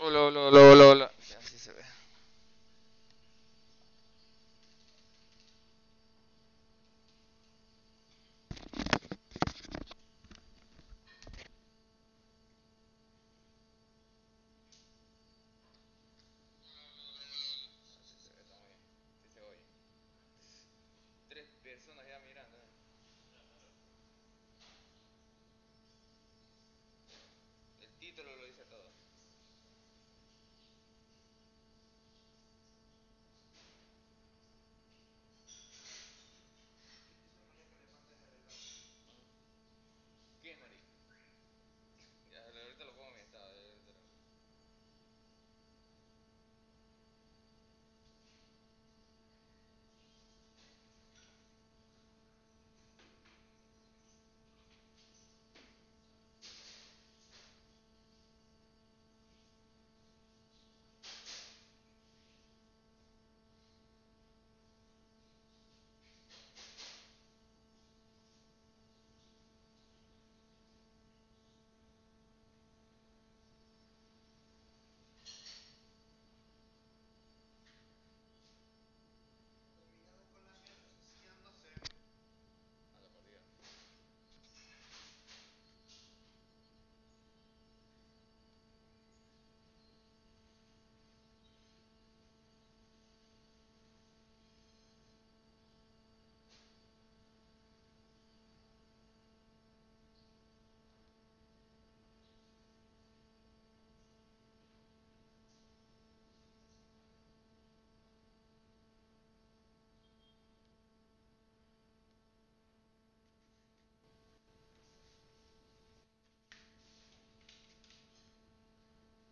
Hola, hola, hola, hola, hola. Ya, así se ve. Así se ve, está muy bien. Sí se oye. Tres personas ya mirando. El título lo dice todo. ¿Quién es María? Ya, ahorita lo pongo en mi estado. Anda por Dios.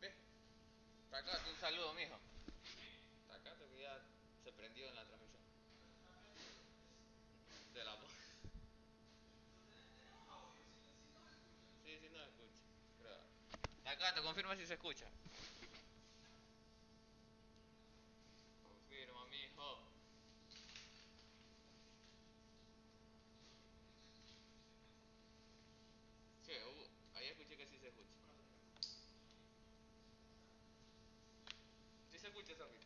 ¿Ves? Sacate un saludo, mijo. Sacate que ya se prendió en la transmisión. De la voz. Sí, sí, no escucha. Creo. Sacate, confirma si se escucha. Confirma, mijo. Sí, ahí escuché que sí se escucha. ¿Sí se escucha, Sofi?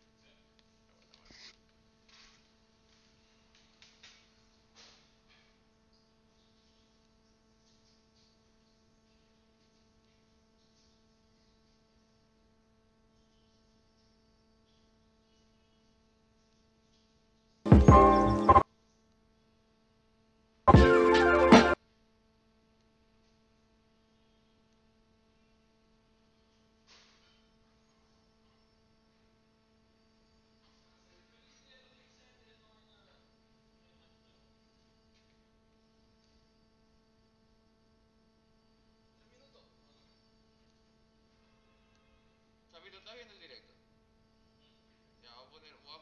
Sofi, ¿tú estás viendo el directo? Ya, voy a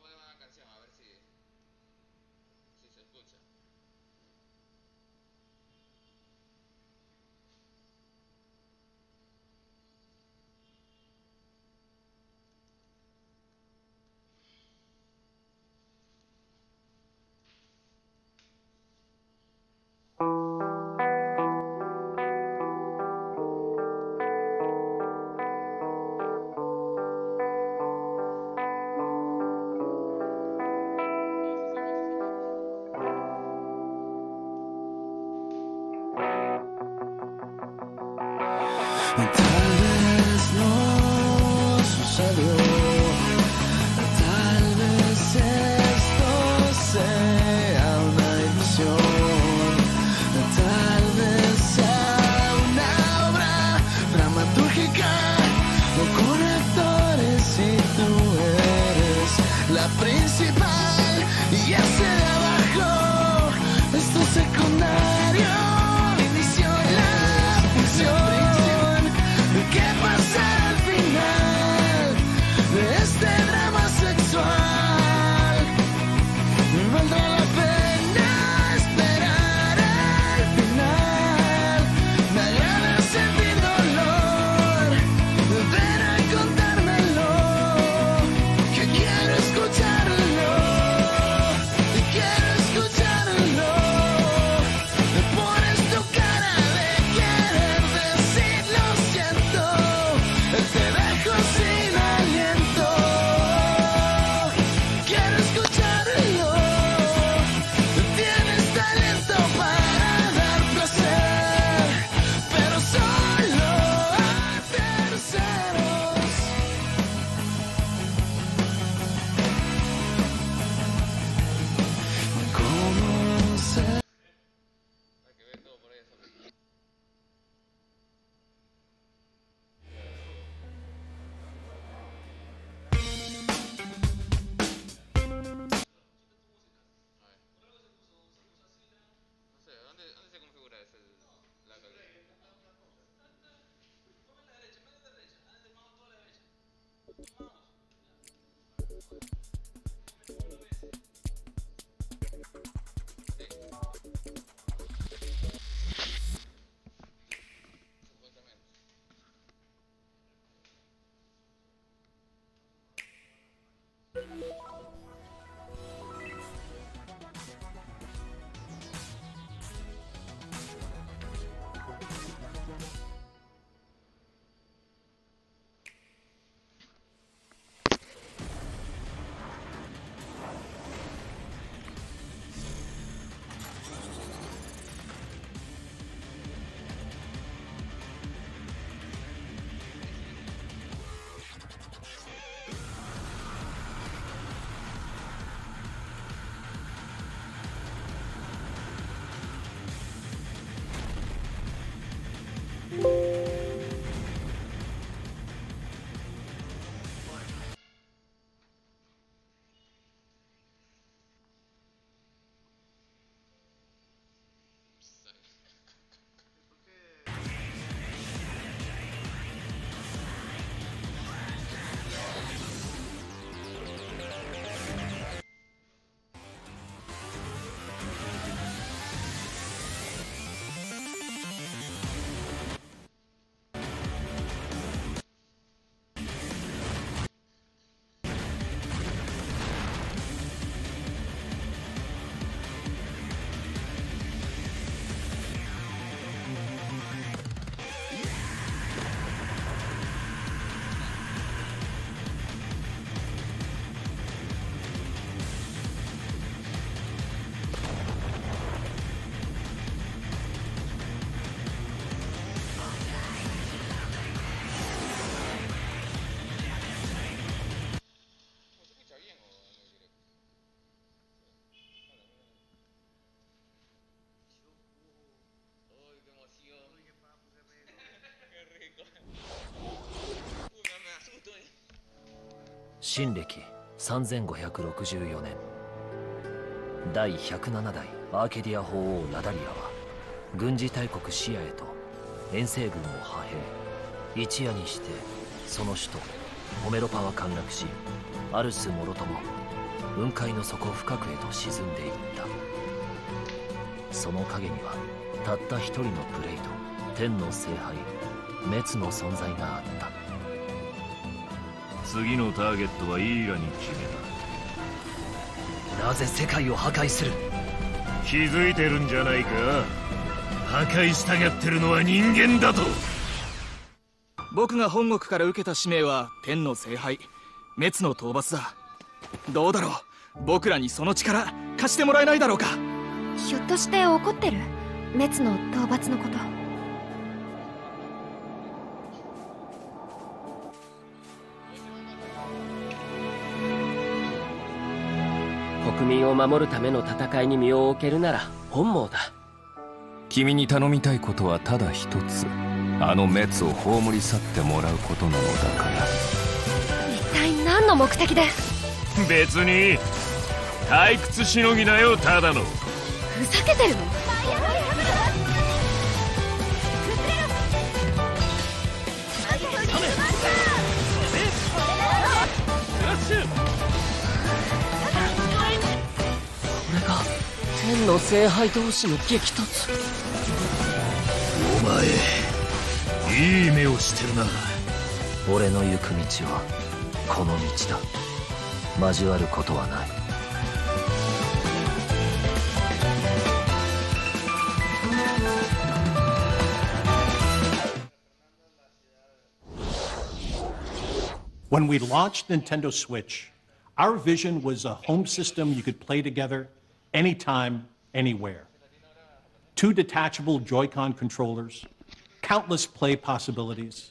poner una canción a ver si se escucha. Tal vez no sucedió, tal vez esto sea una ilusión, tal vez sea una obra dramatúrgica o con actores y tú eres la principal y ese de abajo es tu secundario. Inició la función. ¿Qué pasa al final de este drama sexual? ¿Valdrá la pena esperar al final? Me agrada sentir dolor, pero 新暦3564年、第107代アーケディア法王ラダリアは軍事大国シアへと遠征軍を派兵。一夜にしてその首都オメロパは陥落し、アルスもろとも雲海の底深くへと沈んでいった。その陰にはたった一人のプレイと天の聖杯滅の存在があった。次のターゲットはイーラに決めた。なぜ世界を破壊する？気づいてるんじゃないか。破壊したがってるのは人間だと。僕が本国から受けた使命は天の聖杯滅の討伐だ。どうだろう、僕らにその力貸してもらえないだろうか。ひょっとして怒ってる？滅の討伐のこと。国民を守るための戦いに身を置けるなら本望だ。君に頼みたいことはただ一つ。あの滅を葬り去ってもらうことなのだから。一体何の目的で？別に退屈しのぎだよ、ただの。ふざけてるの？これが天の聖杯同士の激突。お前いい目をしてるな。俺の行く道はこの道だ。交わることはない。When we launched Nintendo Switch, our vision was a home system you could play together anytime, anywhere. 2 detachable Joy-Con controllers, countless play possibilities.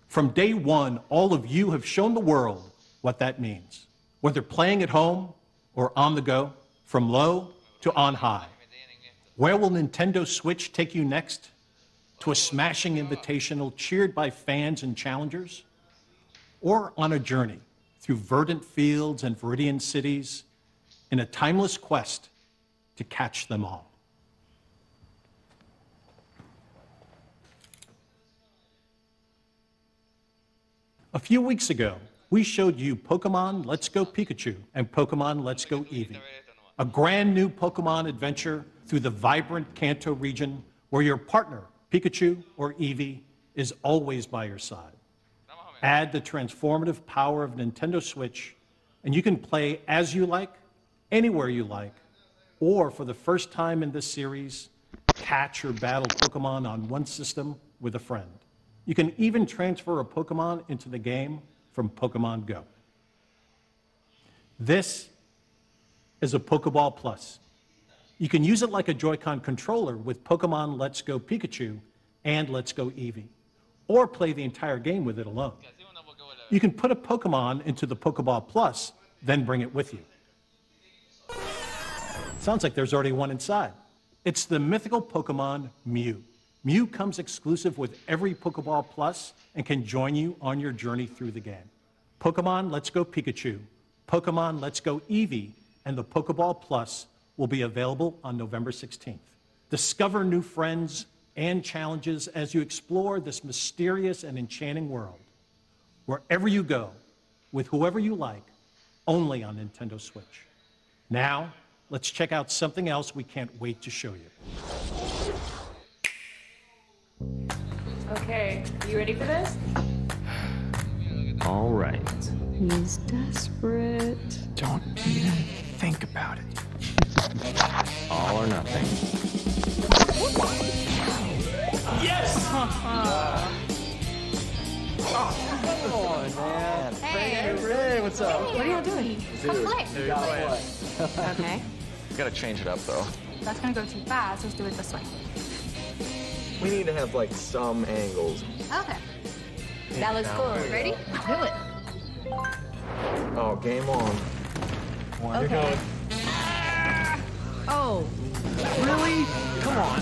From day one, all of you have shown the world what that means. Whether playing at home or on the go, from low to on high. Where will Nintendo Switch take you next? To a smashing invitational cheered by fans and challengers? Or on a journey through verdant fields and viridian cities in a timeless quest to catch them all? A few weeks ago, we showed you Pokemon Let's Go Pikachu and Pokemon Let's Go Eevee, a brand new Pokemon adventure through the vibrant Kanto region where your partner, Pikachu or Eevee, is always by your side. Add the transformative power of Nintendo Switch, and you can play as you like, anywhere you like, or for the first time in this series, catch or battle Pokemon on one system with a friend. You can even transfer a Pokemon into the game from Pokemon Go. This is a Pokeball Plus. You can use it like a Joy-Con controller with Pokemon Let's Go Pikachu and Let's Go Eevee, or play the entire game with it alone. You can put a Pokemon into the Pokeball Plus, then bring it with you. Sounds like there's already one inside. It's the mythical Pokemon Mew. Mew comes exclusive with every Pokeball Plus and can join you on your journey through the game. Pokemon Let's Go Pikachu, Pokemon Let's Go Eevee, and the Pokeball Plus will be available on November 16th. Discover new friends and challenges as you explore this mysterious and enchanting world. Wherever you go, with whoever you like, only on Nintendo Switch. Now, let's check out something else we can't wait to show you. Okay, you ready for this? All right. He's desperate. Don't even think about it. All or nothing. Yes! Hey, what's up? What are y'all doing? Come play. Okay. We gotta change it up though. That's gonna go too fast. Let's do it this way. We need to have like some angles. Okay. That looks cool. Ready? Do it. Oh, game on. Okay. Oh. Really? Come on.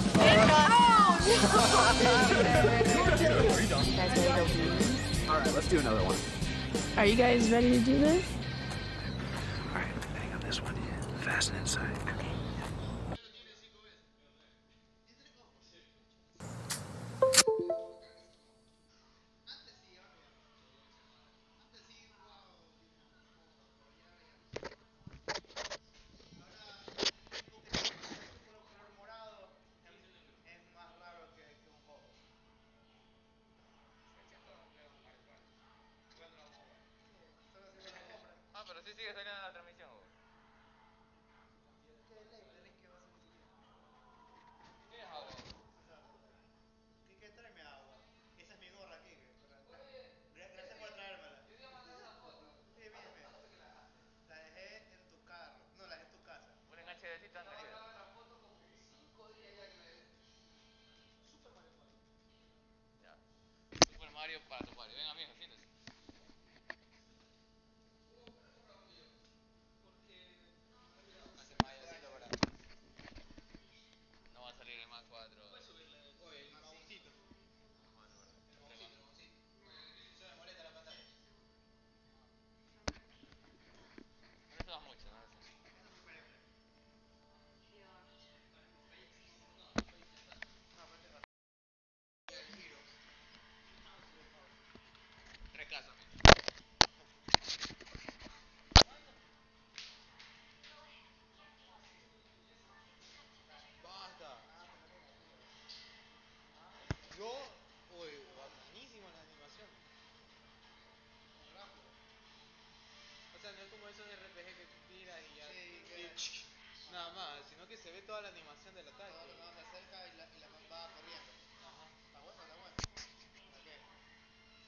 All right, let's do another one. Are you guys ready to do this? All right, hang on this one. Fasten inside. Pero sí sigue saliendo en la transmisión. ¿Tienes agua? Quique, tráeme agua. Esa es mi gorra, Quique. Gracias por traérmela. Dime. La dejé en tu carro. No, la dejé en tu casa. Un enganchecito antes. Ya. Super Mario para tu Mario. Venga, mijo, siéntese. No va a salir el más 4. Puedes subirle el mamoncito. Se me molesta la pantalla. No se va mucho, ¿no? Recásame. Basta. Yo, uy, bacanísimo la animación. O sea, no es como esos RPG que tú tiras y ya. Sí, nada más, sino que se ve toda la animación del ataque. No, se acerca y la va corriendo. Ajá. Está bueno, está bueno. ¿Para qué?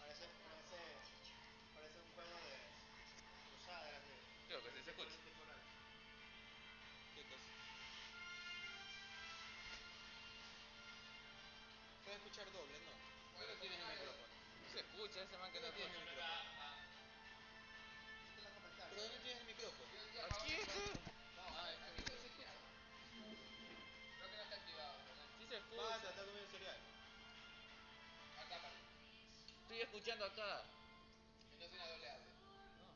Parece un juego de usada. Creo que sí se escucha. ¿Qué cosa? Puede escuchar doble, ¿no? Pero tienes el micrófono. Se escucha ese man que no tiene el micrófono. ¿Pero dónde tienes el micrófono? Aquí está. Ah, aquí no se escucha. Creo que no está activado. Sí se escucha. Basta, está comiendo cereal. Acá también. Estoy escuchando acá. Entonces una doble audio. No.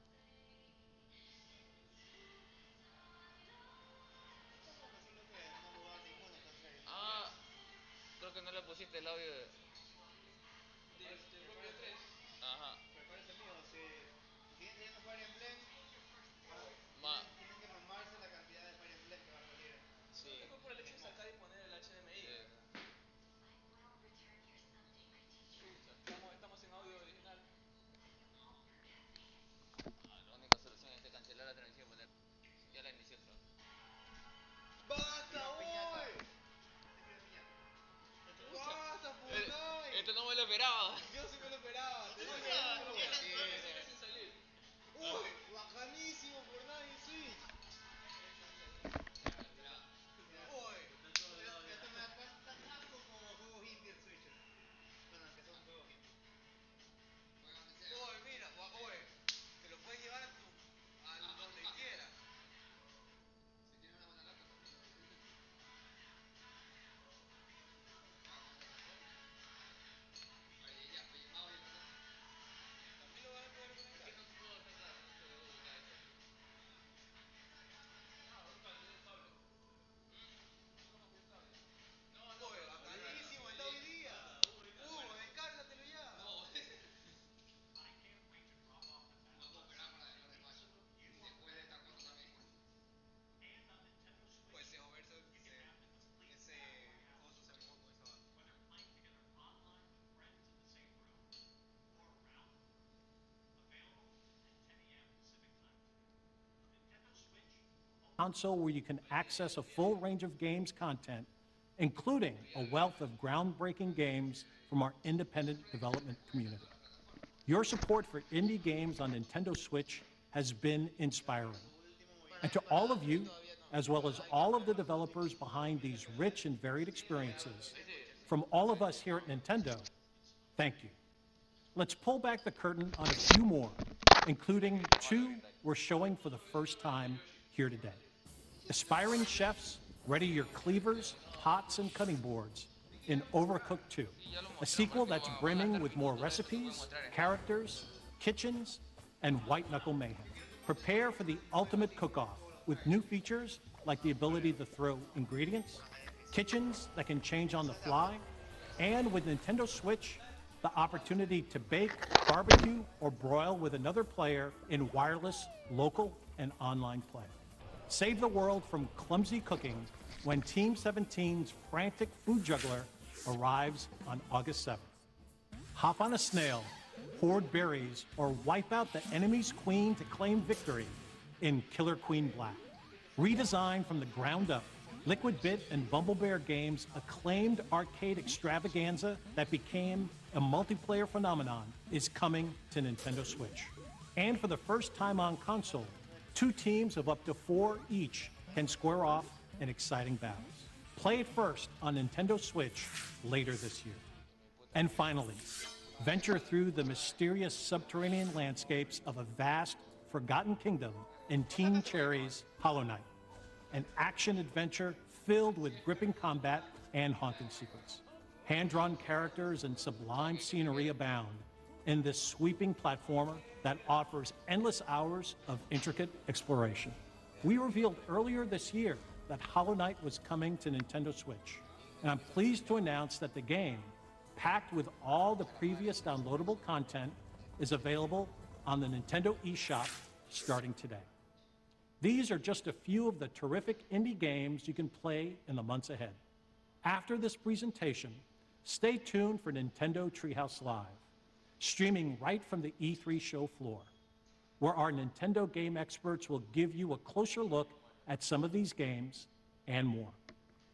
Ah, creo que no le pusiste el audio de... Ajá. Me parece mío, si console where you can access a full range of games content, including a wealth of groundbreaking games from our independent development community. Your support for indie games on Nintendo Switch has been inspiring. And to all of you, as well as all of the developers behind these rich and varied experiences, from all of us here at Nintendo, thank you. Let's pull back the curtain on a few more, including two we're showing for the first time here today. Aspiring chefs, ready your cleavers, pots, and cutting boards in Overcooked 2, a sequel that's brimming with more recipes, characters, kitchens, and white-knuckle mayhem. Prepare for the ultimate cook-off with new features like the ability to throw ingredients, kitchens that can change on the fly, and with Nintendo Switch, the opportunity to bake, barbecue, or broil with another player in wireless, local, and online play. Save the world from clumsy cooking when Team 17's frantic food juggler arrives on August 7th. Hop on a snail, hoard berries, or wipe out the enemy's queen to claim victory in Killer Queen Black. Redesigned from the ground up, Liquid Bit and Bumble Bear Games' acclaimed arcade extravaganza that became a multiplayer phenomenon is coming to Nintendo Switch. And for the first time on console, 2 teams of up to 4 each can square off in exciting battles. Play it first on Nintendo Switch later this year. And finally, venture through the mysterious subterranean landscapes of a vast, forgotten kingdom in Teen Cherry's Hollow Knight, an action-adventure filled with gripping combat and haunting secrets. Hand-drawn characters and sublime scenery abound in this sweeping platformer that offers endless hours of intricate exploration. We revealed earlier this year that Hollow Knight was coming to Nintendo Switch, and I'm pleased to announce that the game, packed with all the previous downloadable content, is available on the Nintendo eShop starting today. These are just a few of the terrific indie games you can play in the months ahead. After this presentation, stay tuned for Nintendo Treehouse Live, streaming right from the E3 show floor, where our Nintendo game experts will give you a closer look at some of these games and more.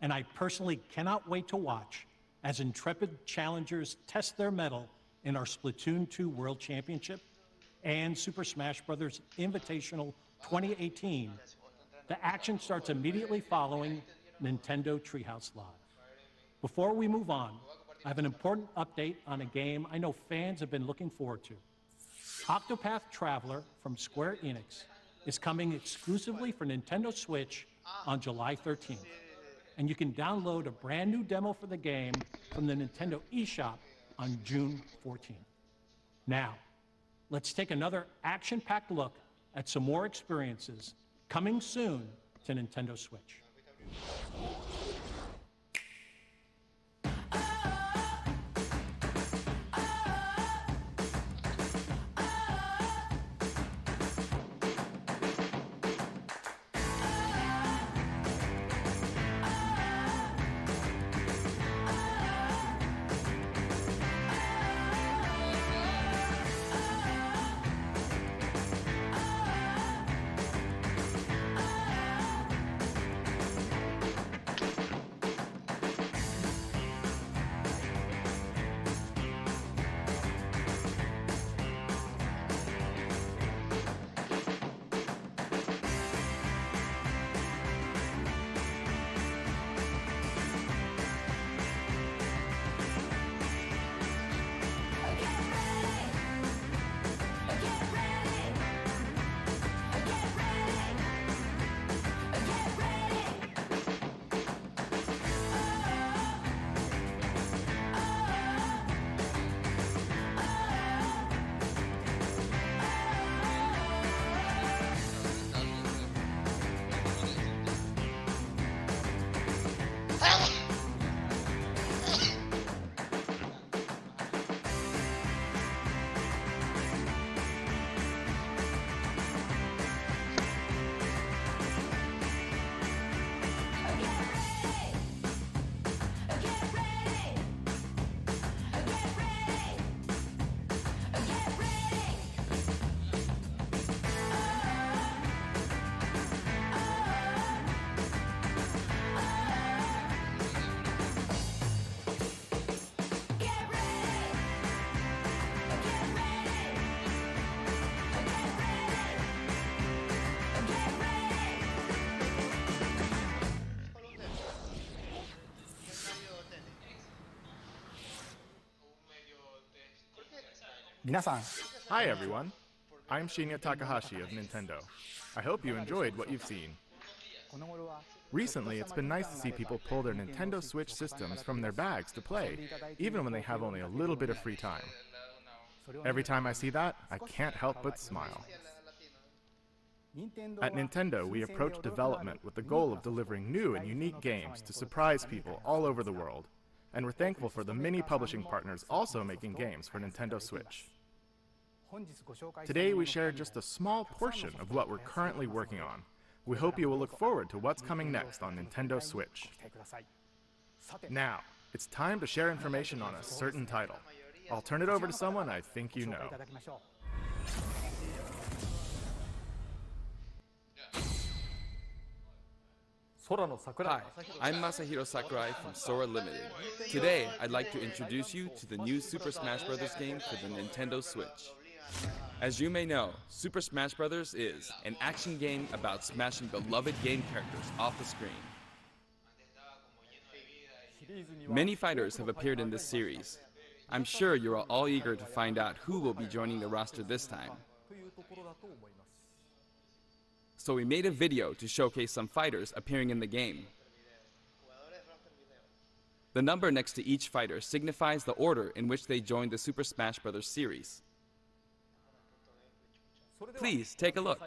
And I personally cannot wait to watch as intrepid challengers test their mettle in our Splatoon 2 World Championship and Super Smash Bros. Invitational 2018. The action starts immediately following Nintendo Treehouse Live. Before we move on, I have an important update on a game I know fans have been looking forward to. Octopath Traveler from Square Enix is coming exclusively for Nintendo Switch on July 13th. And you can download a brand new demo for the game from the Nintendo eShop on June 14th. Now, let's take another action-packed look at some more experiences coming soon to Nintendo Switch. Hi everyone, I'm Shinya Takahashi of Nintendo. I hope you enjoyed what you've seen. Recently, it's been nice to see people pull their Nintendo Switch systems from their bags to play, even when they have only a little bit of free time. Every time I see that, I can't help but smile. At Nintendo, we approach development with the goal of delivering new and unique games to surprise people all over the world, and we're thankful for the many publishing partners also making games for Nintendo Switch. Today, we share just a small portion of what we're currently working on. We hope you will look forward to what's coming next on Nintendo Switch. Now, it's time to share information on a certain title. I'll turn it over to someone I think you know. Hi, I'm Masahiro Sakurai from Sora Limited. Today, I'd like to introduce you to the new Super Smash Bros. Game for the Nintendo Switch. As you may know, Super Smash Bros. Is an action game about smashing beloved game characters off the screen. Many fighters have appeared in this series. I'm sure you are all eager to find out who will be joining the roster this time. So we made a video to showcase some fighters appearing in the game. The number next to each fighter signifies the order in which they joined the Super Smash Bros. Series. Please take a look.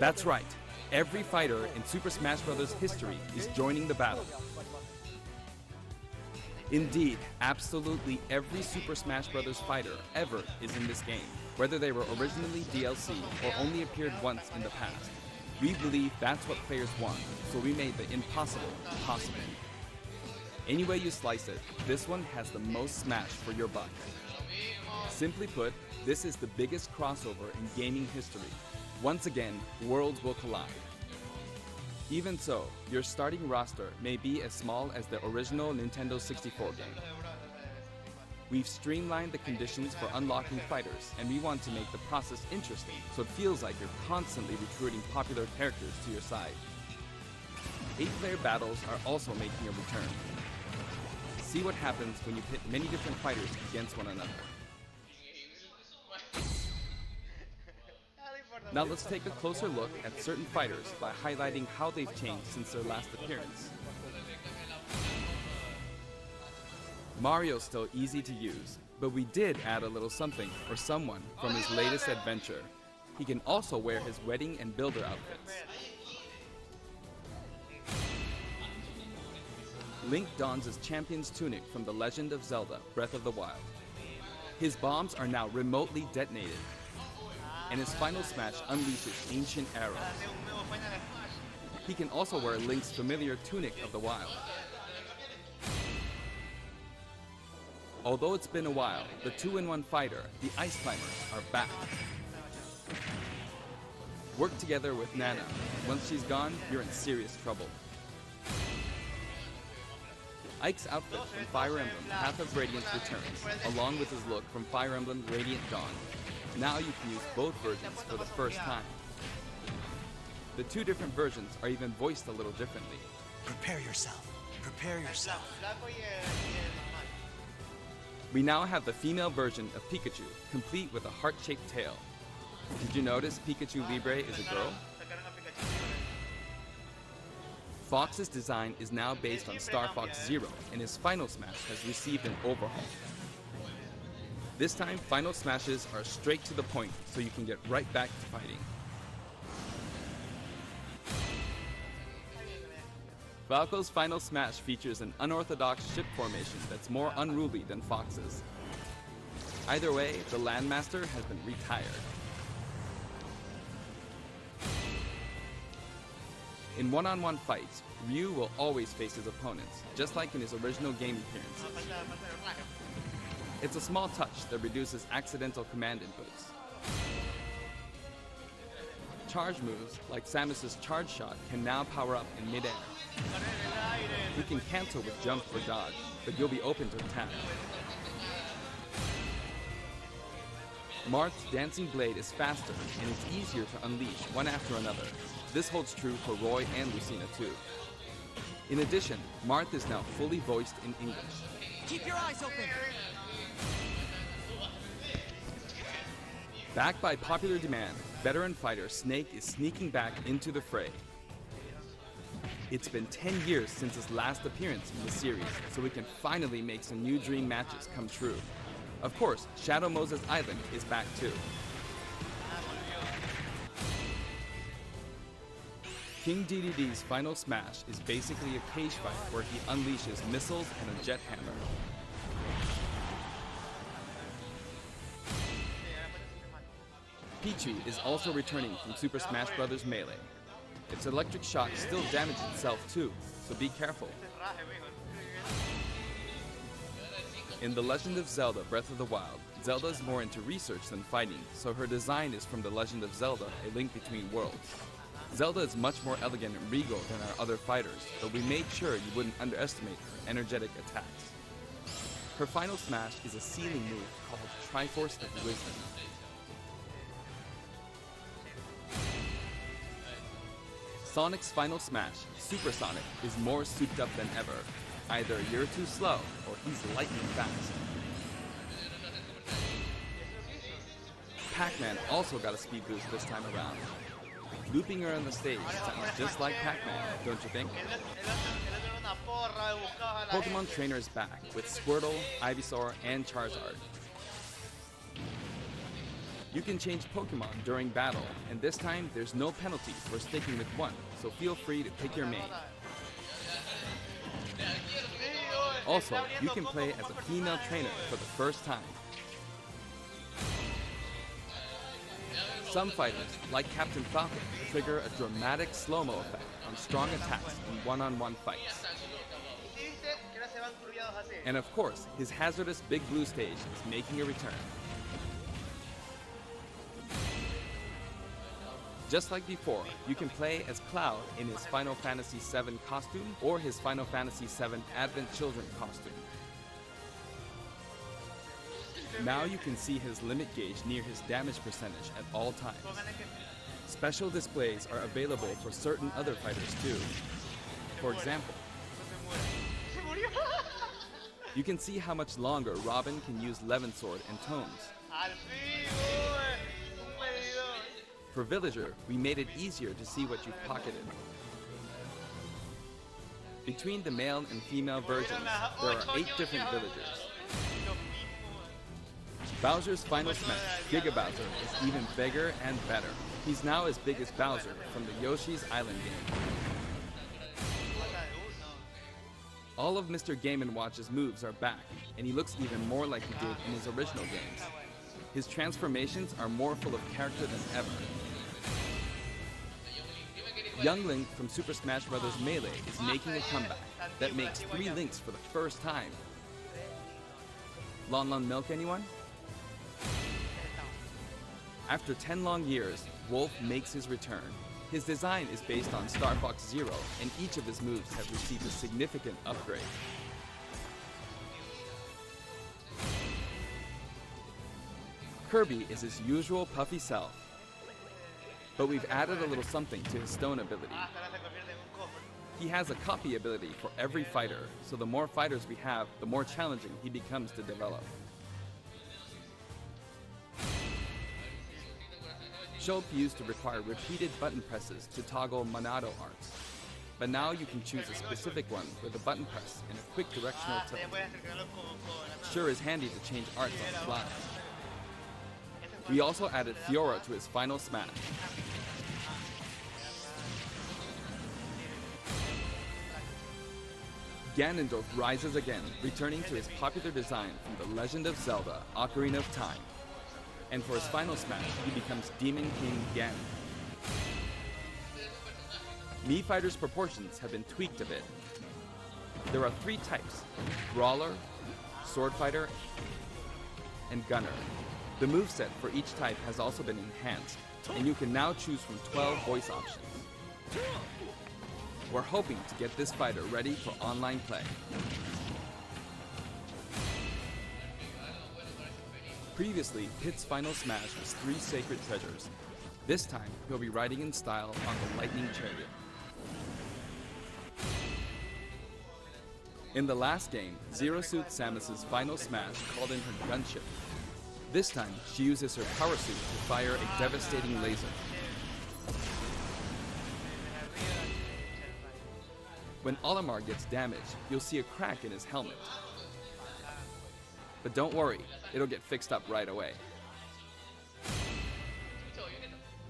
That's right. Every fighter in Super Smash Bros. History is joining the battle. Indeed, absolutely every Super Smash Bros. Fighter ever is in this game, whether they were originally DLC or only appeared once in the past. We believe that's what players want, so we made the impossible possible. Any way you slice it, this one has the most Smash for your buck. Simply put, this is the biggest crossover in gaming history. Once again, worlds will collide. Even so, your starting roster may be as small as the original Nintendo 64 game. We've streamlined the conditions for unlocking fighters, and we want to make the process interesting so it feels like you're constantly recruiting popular characters to your side. 8-player battles are also making a return. See what happens when you pit many different fighters against one another. Now let's take a closer look at certain fighters by highlighting how they've changed since their last appearance. Mario's still easy to use, but we did add a little something for someone from his latest adventure. He can also wear his wedding and builder outfits. Link dons his champion's tunic from The Legend of Zelda: Breath of the Wild. His bombs are now remotely detonated, and his final smash unleashes ancient arrows. He can also wear Link's familiar Tunic of the Wild. Although it's been a while, the 2-in-1 fighter, the Ice Climbers, are back. Work together with Nana. Once she's gone, you're in serious trouble. Ike's outfit from Fire Emblem Path of Radiance returns, along with his look from Fire Emblem Radiant Dawn. Now you can use both versions for the first time. The two different versions are even voiced a little differently. Prepare yourself. Prepare yourself. We now have the female version of Pikachu, complete with a heart-shaped tail. Did you notice Pikachu Libre is a girl? Fox's design is now based on Star Fox Zero, and his final smash has received an overhaul. This time, final smashes are straight to the point, so you can get right back to fighting. Falco's final smash features an unorthodox ship formation that's more unruly than Fox's. Either way, the Landmaster has been retired. In one-on-one fights, Ryu will always face his opponents, just like in his original game appearances. It's a small touch that reduces accidental command inputs. Charge moves, like Samus's charge shot, can now power up in mid-air. You can cancel with jump or dodge, but you'll be open to attack. Marth's Dancing Blade is faster, and it's easier to unleash one after another. This holds true for Roy and Lucina too. In addition, Marth is now fully voiced in English. Keep your eyes open! Backed by popular demand, veteran fighter Snake is sneaking back into the fray. It's been 10 years since his last appearance in the series, so we can finally make some new dream matches come true. Of course, Shadow Moses Island is back too. King DDD's final smash is basically a cage fight where he unleashes missiles and a jet hammer. Pichu is also returning from Super Smash Bros. Melee. Its electric shock still damages itself too, so be careful. In The Legend of Zelda: Breath of the Wild, Zelda is more into research than fighting, so her design is from The Legend of Zelda: A Link Between Worlds. Zelda is much more elegant and regal than our other fighters, but we made sure you wouldn't underestimate her energetic attacks. Her final smash is a ceiling move called Triforce of Wisdom. Sonic's final smash, Super Sonic, is more souped up than ever. Either you're too slow, or he's lightning fast. Pac-Man also got a speed boost this time around. Looping around the stage sounds just like Pac-Man, don't you think? Pokemon Trainer is back with Squirtle, Ivysaur, and Charizard. You can change Pokemon during battle, and this time there's no penalty for sticking with one, so feel free to pick your main. Also, you can play as a female trainer for the first time. Some fighters, like Captain Falcon, trigger a dramatic slow-mo effect on strong attacks in one-on-one fights. And of course, his hazardous Big Blue stage is making a return. Just like before, you can play as Cloud in his Final Fantasy VII costume or his Final Fantasy VII Advent Children costume. Now you can see his limit gauge near his damage percentage at all times. Special displays are available for certain other fighters too. For example, you can see how much longer Robin can use Levin Sword and Tomes. For Villager, we made it easier to see what you've pocketed. Between the male and female versions, there are 8 different villagers. Bowser's Final Smash, Giga Bowser, is even bigger and better. He's now as big as Bowser from the Yoshi's Island game. All of Mr. Game & Watch's moves are back, and he looks even more like he did in his original games. His transformations are more full of character than ever. Young Link from Super Smash Bros. Melee is making a comeback that makes 3 Links for the first time. Lon Milk, anyone? After 10 long years, Wolf makes his return. His design is based on Star Fox Zero, and each of his moves have received a significant upgrade. Kirby is his usual puffy self, but we've added a little something to his stone ability. He has a copy ability for every fighter, so the more fighters we have, the more challenging he becomes to develop. Shope used to require repeated button presses to toggle Monado arts, but now you can choose a specific one with a button press and a quick directional tilt. Sure is handy to change arts on the fly. We also added Fiora to his Final Smash. Ganondorf rises again, returning to his popular design from The Legend of Zelda: Ocarina of Time. And for his Final Smash, he becomes Demon King Ganon. Mii Fighter's proportions have been tweaked a bit. There are 3 types: Brawler, Sword Fighter, and Gunner. The moveset for each type has also been enhanced, and you can now choose from 12 voice options. We're hoping to get this fighter ready for online play. Previously, Pit's Final Smash was 3 sacred treasures. This time, he'll be riding in style on the Lightning Chariot. In the last game, Zero Suit Samus's Final Smash called in her gunship. This time, she uses her power suit to fire a devastating laser. When Olimar gets damaged, you'll see a crack in his helmet. But don't worry, it'll get fixed up right away.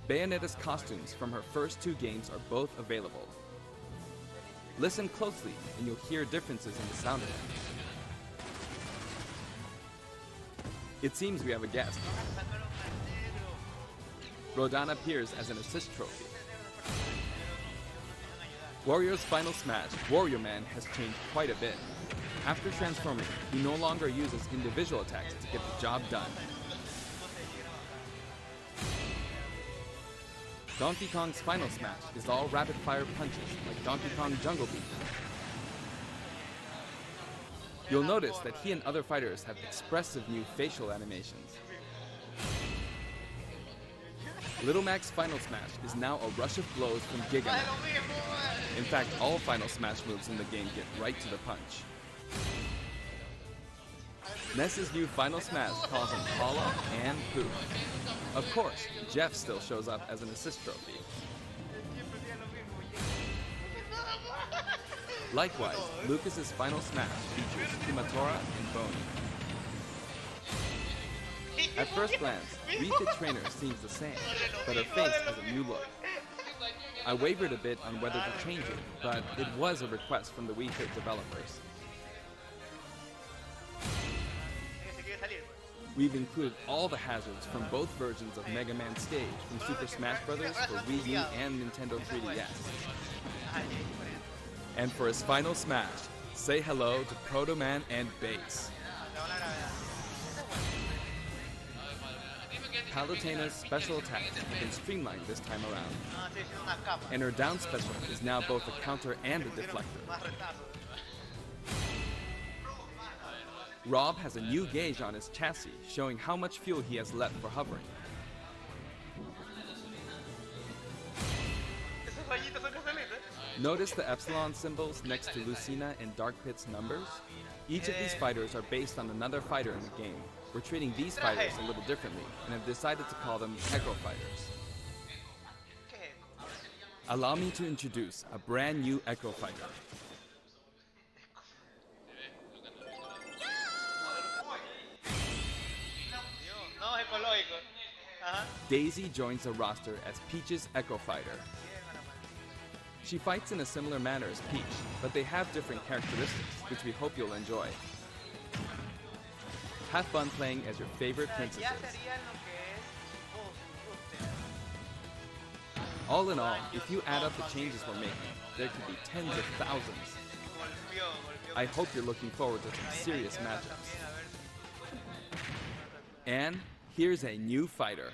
Bayonetta's costumes from her first 2 games are both available. Listen closely and you'll hear differences in the sound of them. It seems we have a guest. Rodan appears as an assist trophy. Warrior's Final Smash, Warrior Man has changed quite a bit. After transforming, he no longer uses individual attacks to get the job done. Donkey Kong's Final Smash is all rapid-fire punches like Donkey Kong Jungle Beat. You'll notice that he and other fighters have expressive new facial animations. Little Mac's Final Smash is now a rush of blows from Giga Man. In fact, all Final Smash moves in the game get right to the punch. Ness's new Final Smash calls him Paula and Pooh. Of course, Jeff still shows up as an assist trophy. Likewise, Lucas's Final Smash features Kumatora and Boney. At first glance, Rika Trainer seems the same, but her face has a new look. I wavered a bit on whether to change it, but it was a request from the Wii Fit developers. We've included all the hazards from both versions of Mega Man Stage from Super Smash Bros. For Wii U and Nintendo 3DS. And for his final smash, say hello to Proto Man and Bass. Palutena's special attacks have been streamlined this time around, and her down special is now both a counter and a deflector. Rob has a new gauge on his chassis, showing how much fuel he has left for hovering. Notice the epsilon symbols next to Lucina and Dark Pit's numbers? Each of these fighters are based on another fighter in the game. We're treating these fighters a little differently, and have decided to call them Echo Fighters. Allow me to introduce a brand new Echo Fighter. Daisy joins the roster as Peach's Echo Fighter. She fights in a similar manner as Peach, but they have different characteristics, which we hope you'll enjoy. Have fun playing as your favorite princesses. All in all, if you add up the changes we're making, there could be tens of thousands. I hope you're looking forward to some serious matchups. And here's a new fighter.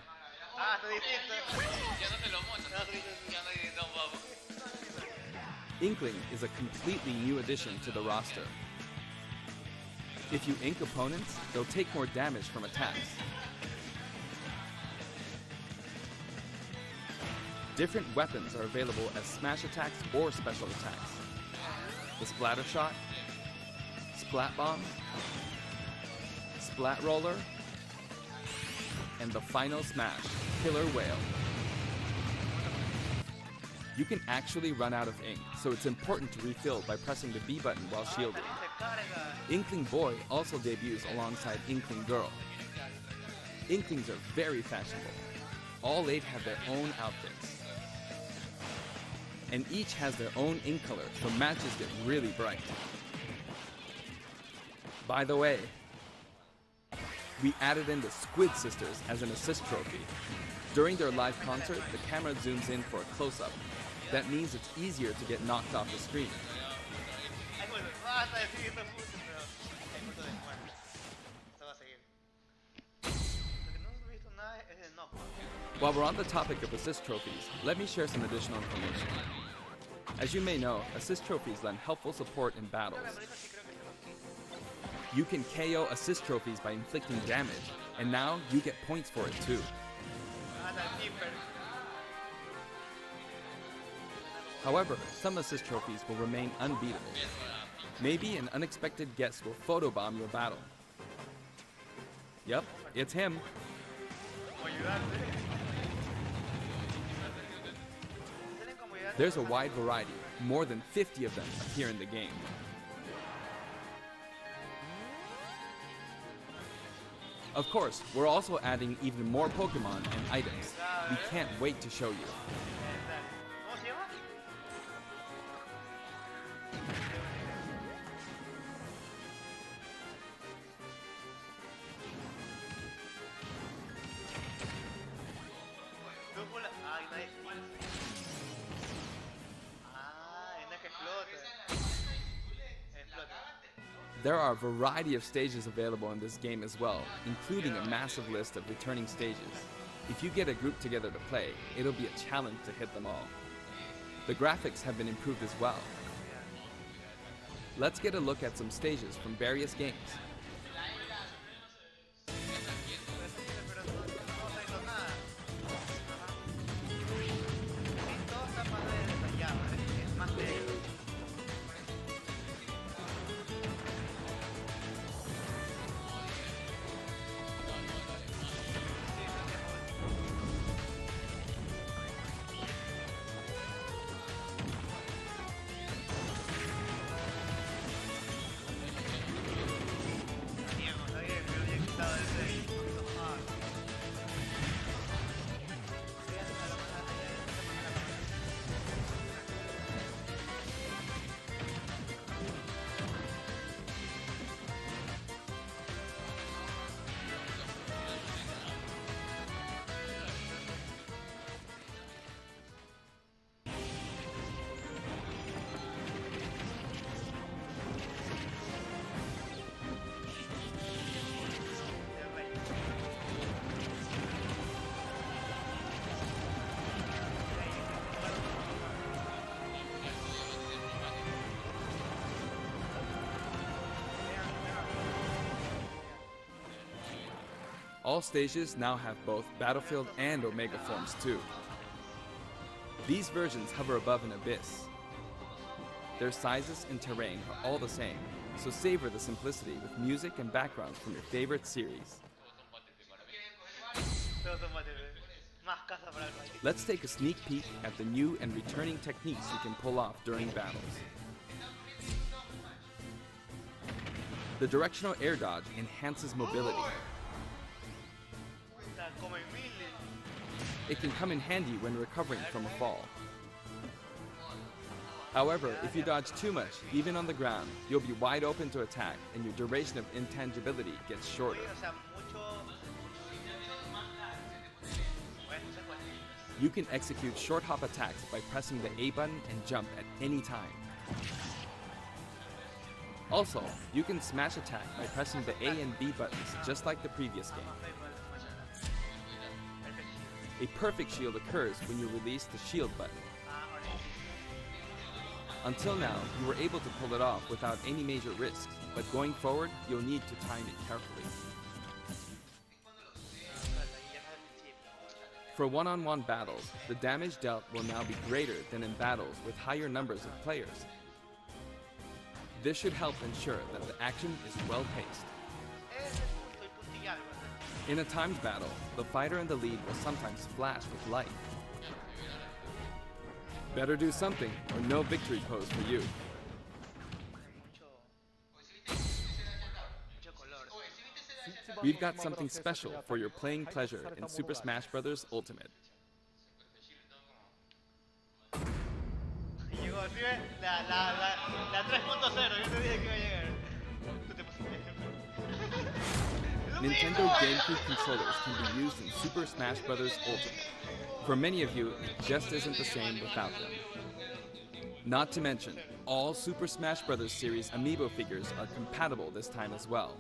Inkling is a completely new addition to the roster. If you ink opponents, they'll take more damage from attacks. Different weapons are available as smash attacks or special attacks. The Splatter Shot, Splat Bomb, Splat Roller, and the final smash, Killer Whale. You can actually run out of ink, so it's important to refill by pressing the B button while shielding. Inkling Boy also debuts alongside Inkling Girl. Inklings are very fashionable. All 8 have their own outfits. And each has their own ink color, so matches get really bright. By the way, we added in the Squid Sisters as an assist trophy. During their live concert, the camera zooms in for a close-up. That means it's easier to get knocked off the screen. While we're on the topic of assist trophies, let me share some additional information. As you may know, assist trophies lend helpful support in battles. You can KO assist trophies by inflicting damage, and now you get points for it too. However, some assist trophies will remain unbeatable. Maybe an unexpected guest will photobomb your battle. Yep, it's him. There's a wide variety. More than 50 of them appear in the game. Of course, we're also adding even more Pokemon and items. We can't wait to show you. There are a variety of stages available in this game as well, including a massive list of returning stages. If you get a group together to play, it'll be a challenge to hit them all. The graphics have been improved as well. Let's get a look at some stages from various games. All stages now have both Battlefield and Omega forms too. These versions hover above an abyss. Their sizes and terrain are all the same, so savor the simplicity with music and backgrounds from your favorite series. Let's take a sneak peek at the new and returning techniques you can pull off during battles. The directional air dodge enhances mobility. It can come in handy when recovering from a fall. However, if you dodge too much, even on the ground, you'll be wide open to attack and your duration of intangibility gets shorter. You can execute short hop attacks by pressing the A button and jump at any time. Also, you can smash attack by pressing the A and B buttons just like the previous game. A perfect shield occurs when you release the shield button. Until now, you were able to pull it off without any major risks, but going forward, you'll need to time it carefully. For one-on-one battles, the damage dealt will now be greater than in battles with higher numbers of players. This should help ensure that the action is well-paced. In a timed battle, the fighter in the lead will sometimes flash with light. Better do something, or no victory pose for you. We've got something special for your playing pleasure in Super Smash Bros. Ultimate. Nintendo GameCube controllers can be used in Super Smash Bros. Ultimate. For many of you, it just isn't the same without them. Not to mention, all Super Smash Bros. Series amiibo figures are compatible this time as well.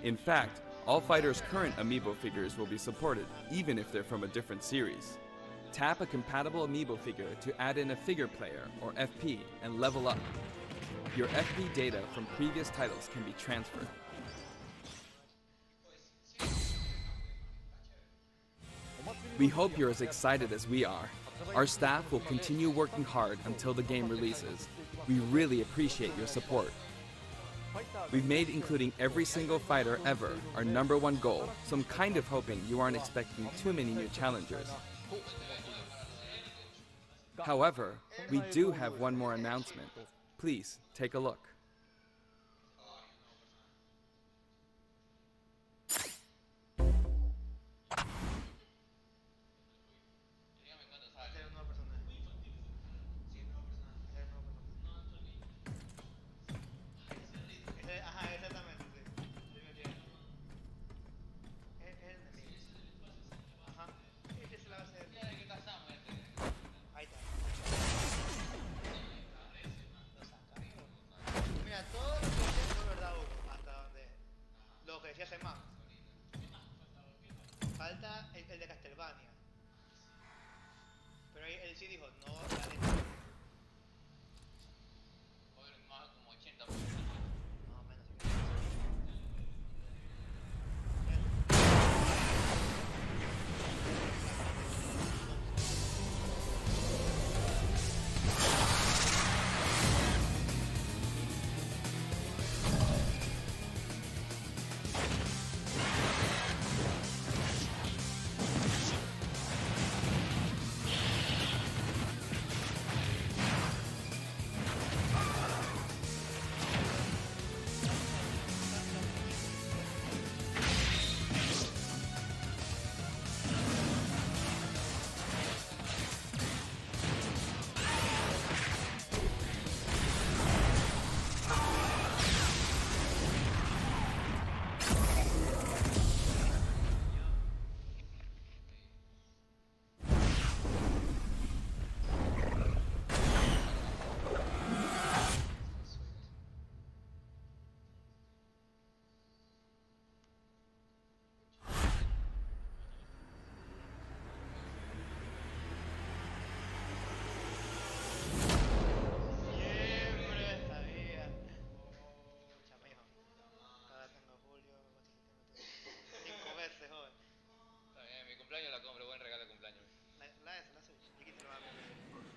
In fact, all fighters' current amiibo figures will be supported, even if they're from a different series. Tap a compatible amiibo figure to add in a figure player, or FP, and level up. Your FP data from previous titles can be transferred. We hope you're as excited as we are. Our staff will continue working hard until the game releases. We really appreciate your support. We've made including every single fighter ever our #1 goal, so I'm kind of hoping you aren't expecting too many new challengers. However, we do have one more announcement. Please take a look. Falta el de Castlevania. Pero él sí dijo, no, dale. Más como 80%. Más o menos.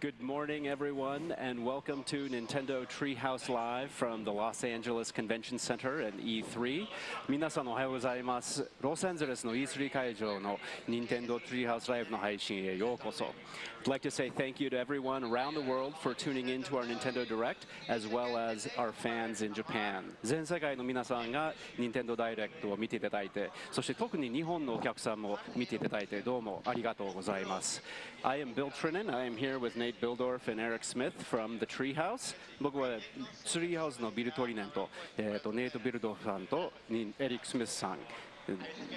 Good morning, everyone, and welcome to Nintendo Treehouse Live from the Los Angeles Convention Center and E3. 皆さんおはようございます。ロサンゼルスの E3 会場の Nintendo Treehouse Live の配信へようこそ。I'd like to say thank you to everyone around the world for tuning in to our Nintendo Direct, as well as our fans in Japan. 全世界の皆さんが Nintendo Direct を見ていただいて、そして特に日本のお客さんも見ていただいてどうもありがとうございます。I am Bill Trinan. I am here with Nate Bildorf and Eric Smith from the Treehouse. 僕は Treehouse のビル・トリネンと、ネイト・ビルドフさんとエリック・スミスさん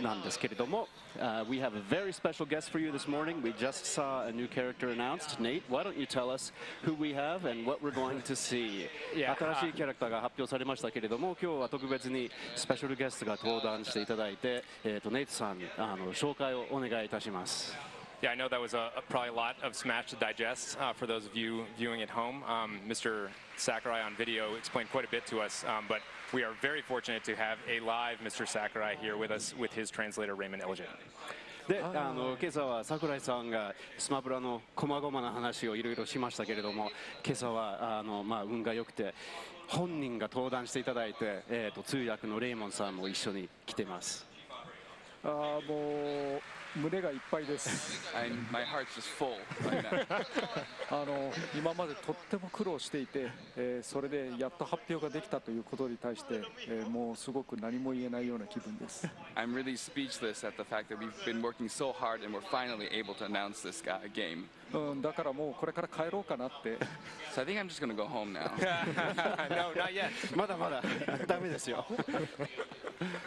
なんですけれども、we have a very special guest for you this morning. We just saw a new character announced. Nate, why don't you tell us who we have and what we're going to see? 新しいキャラクターが発表されましたけれども、今日は特別にスペシャルゲストが登壇していただいて、ネイトさん、紹介をお願いいたします。Yeah, I know that was probably a lot of Smash to digest for those of you viewing at home. Mr. Sakurai on video explained quite a bit to us, but we are very fortunate to have a live Mr. Sakurai here with us with his translator, Raymond Elgin. で、今朝は桜井さんがスマブラの細々な話をいろいろしましたけれども、今朝は運が良くて本人が登壇していただいて、通訳のレイモンさんも一緒に来てます。もう胸がいっぱいです。My heart's just full. 今までとっても苦労していて、それでやっと発表ができたということに対して、もうすごく何も言えないような気分です。I'm really speechless at the fact that we've been working so hard and we're finally able to announce this game. だからもうこれから帰ろうかなって。So I think I'm just going to go home now. No, not yet. まだまだダメですよ。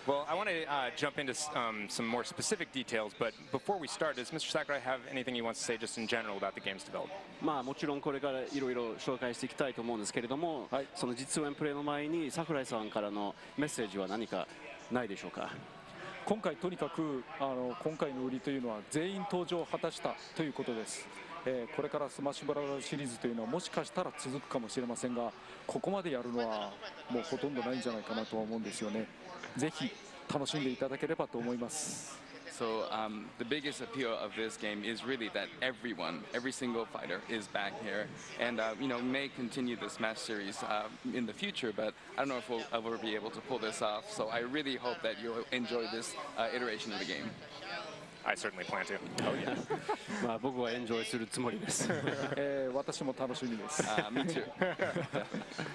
Well, I want to jump into some more specific details, but before we start, does Mr. Sakurai have anything he wants to say just in general about the game's development? もちろんこれからいろいろ紹介していきたいと思うんですけれども、その実演プレイの前に桜井さんからのメッセージは何かないでしょうか。今回とにかく今回の売りというのは全員登場を果たしたということです。これからスマッシュブラザーズシリーズというのはもしかしたら続くかもしれませんが、ここまでやるのはもうほとんどないんじゃないかなとは思うんですよね。ぜひ楽しんでいただければと思います。So the biggest appeal of this game is really that every single fighter is back here, and may continue the Smash series in the future. But I don't know if we'll ever be able to pull this off. So I really hope that you'll enjoy this iteration of the game. I certainly plan to. Oh yeah. 僕はエンジョイするつもりです。私も楽しみです。Me too.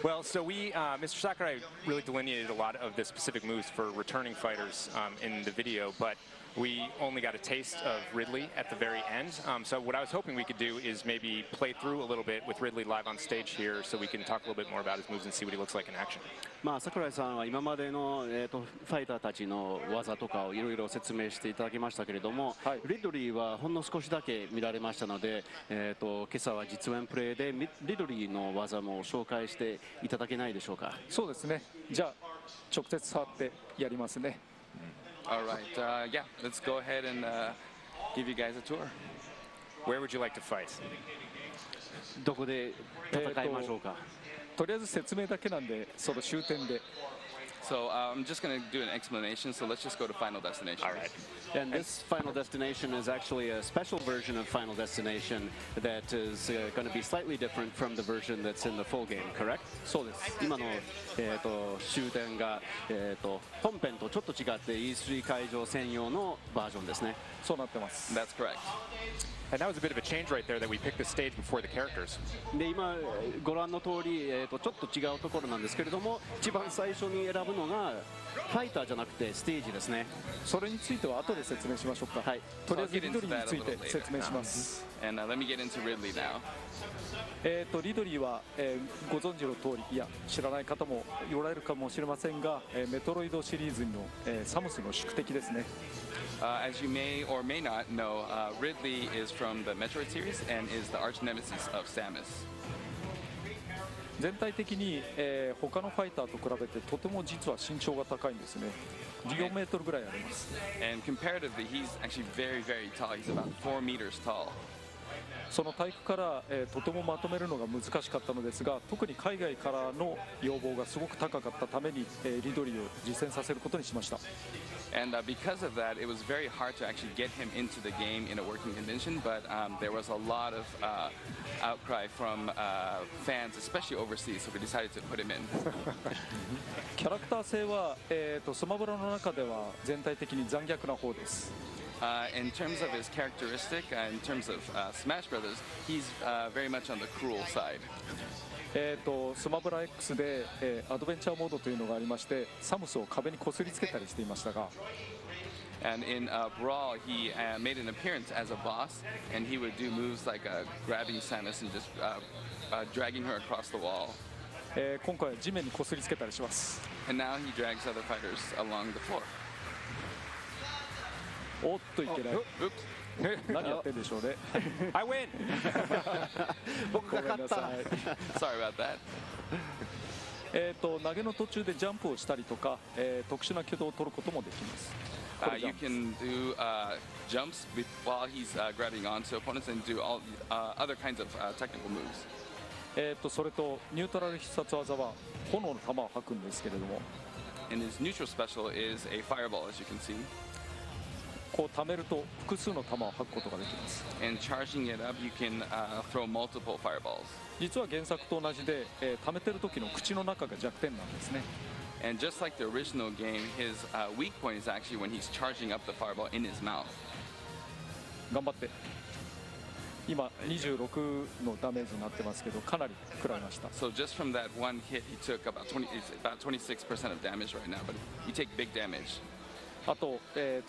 Well, so Mr. Sakurai really delineated a lot of the specific moves for returning fighters in the video, but we only got a taste of Ridley at the very end. So what I was hoping we could do is maybe play through a little bit with Ridley live on stage here so we can talk a little bit more about his moves and see what he looks like in action. 桜井さんは今までの、ファイターたちの技とかをいろいろ説明していただきましたけれども、リドリーはほんの少しだけ見られましたので、今朝は実演プレイでリドリーの技も紹介していただけないでしょうか。そうですね。じゃあ直接触ってやりますね。All right, yeah, let's go ahead and give you guys a tour. Where would you like to fight? どこで戦いましょうか。とりあえず説明だけなんで、その終点で。So I'm just going to do an explanation, so let's just go to Final Destination. All right. And this Final Destination is actually a special version of Final Destination that is going to be slightly different from the version that's in the full game, correct? そうです。今の、終点が、本編とちょっと違って E3 会場専用のバージョンですね。そうなってます。That's correct. And that was a bit of a change right there that we picked the stage before the characters. で今ご覧の通り、ちょっと違うところなんですけれども、一番最初に選ぶのがファイターじゃなくてステージですね。それについては後で説明しましょうか。はい。とりあえずリドリーについて説明します。And let me get into Ridley now. リドリーは、ご存知の通り、いや知らない方もおられるかもしれませんが、メトロイドシリーズの、サムスの宿敵ですね。As you may or may not know, Ridley is from the Metroid series and is the arch nemesis of Samus. 全体的に、他のファイターと比べてとても実は身長が高いんですね。14メートルぐらいあります。And comparatively, he's actually very, very tall. He's about 4 meters tall. その体育から、とてもまとめるのが難しかったのですが、特に海外からの要望がすごく高かったために、リドリーを実践させることにしました。And because of that, it was very hard to actually get him into the game in a working condition, but there was a lot of outcry from fans, especially overseas, so we decided to put him in. キャラクター性は、スマブラの中では全体的に残虐な方です。In terms of his characteristic, in terms of Smash Brothers, he's very much on the cruel side. スマブラ X で、アドベンチャーモードというのがありまして、サムスを壁にこすりつけたりしていましたが、And in Brawl, he made an appearance as a boss, and he would do moves like grabbing Samus and just dragging her across the wall. 今回は地面にこすりつけたりします。And now he drags other fighters along the floor. おっといけない。何やってんでしょうね。I win! 僕が勝った。Sorry about that. 投げの途中でジャンプをしたりとか、特殊な挙動を取ることもできます。You can do jumps while he's grabbing onto opponents and do all other kinds of technical moves. それとニュートラル必殺技は炎の玉を吐くんですけれども。And his neutral special is a fireball, as you can see. こう貯めると複数の弾を吐くことができます。And charging it up, you can throw multiple fireballs. 実は原作と同じで、貯めてる時の口の中が弱点なんですね。And just like the original game, his weak point is actually when he's charging up the fireball in his mouth. 頑張って。今26のダメージになってますけど、かなり食らいました。So just from that one hit, he took about 26% of damage right now, but you take big damage. あと、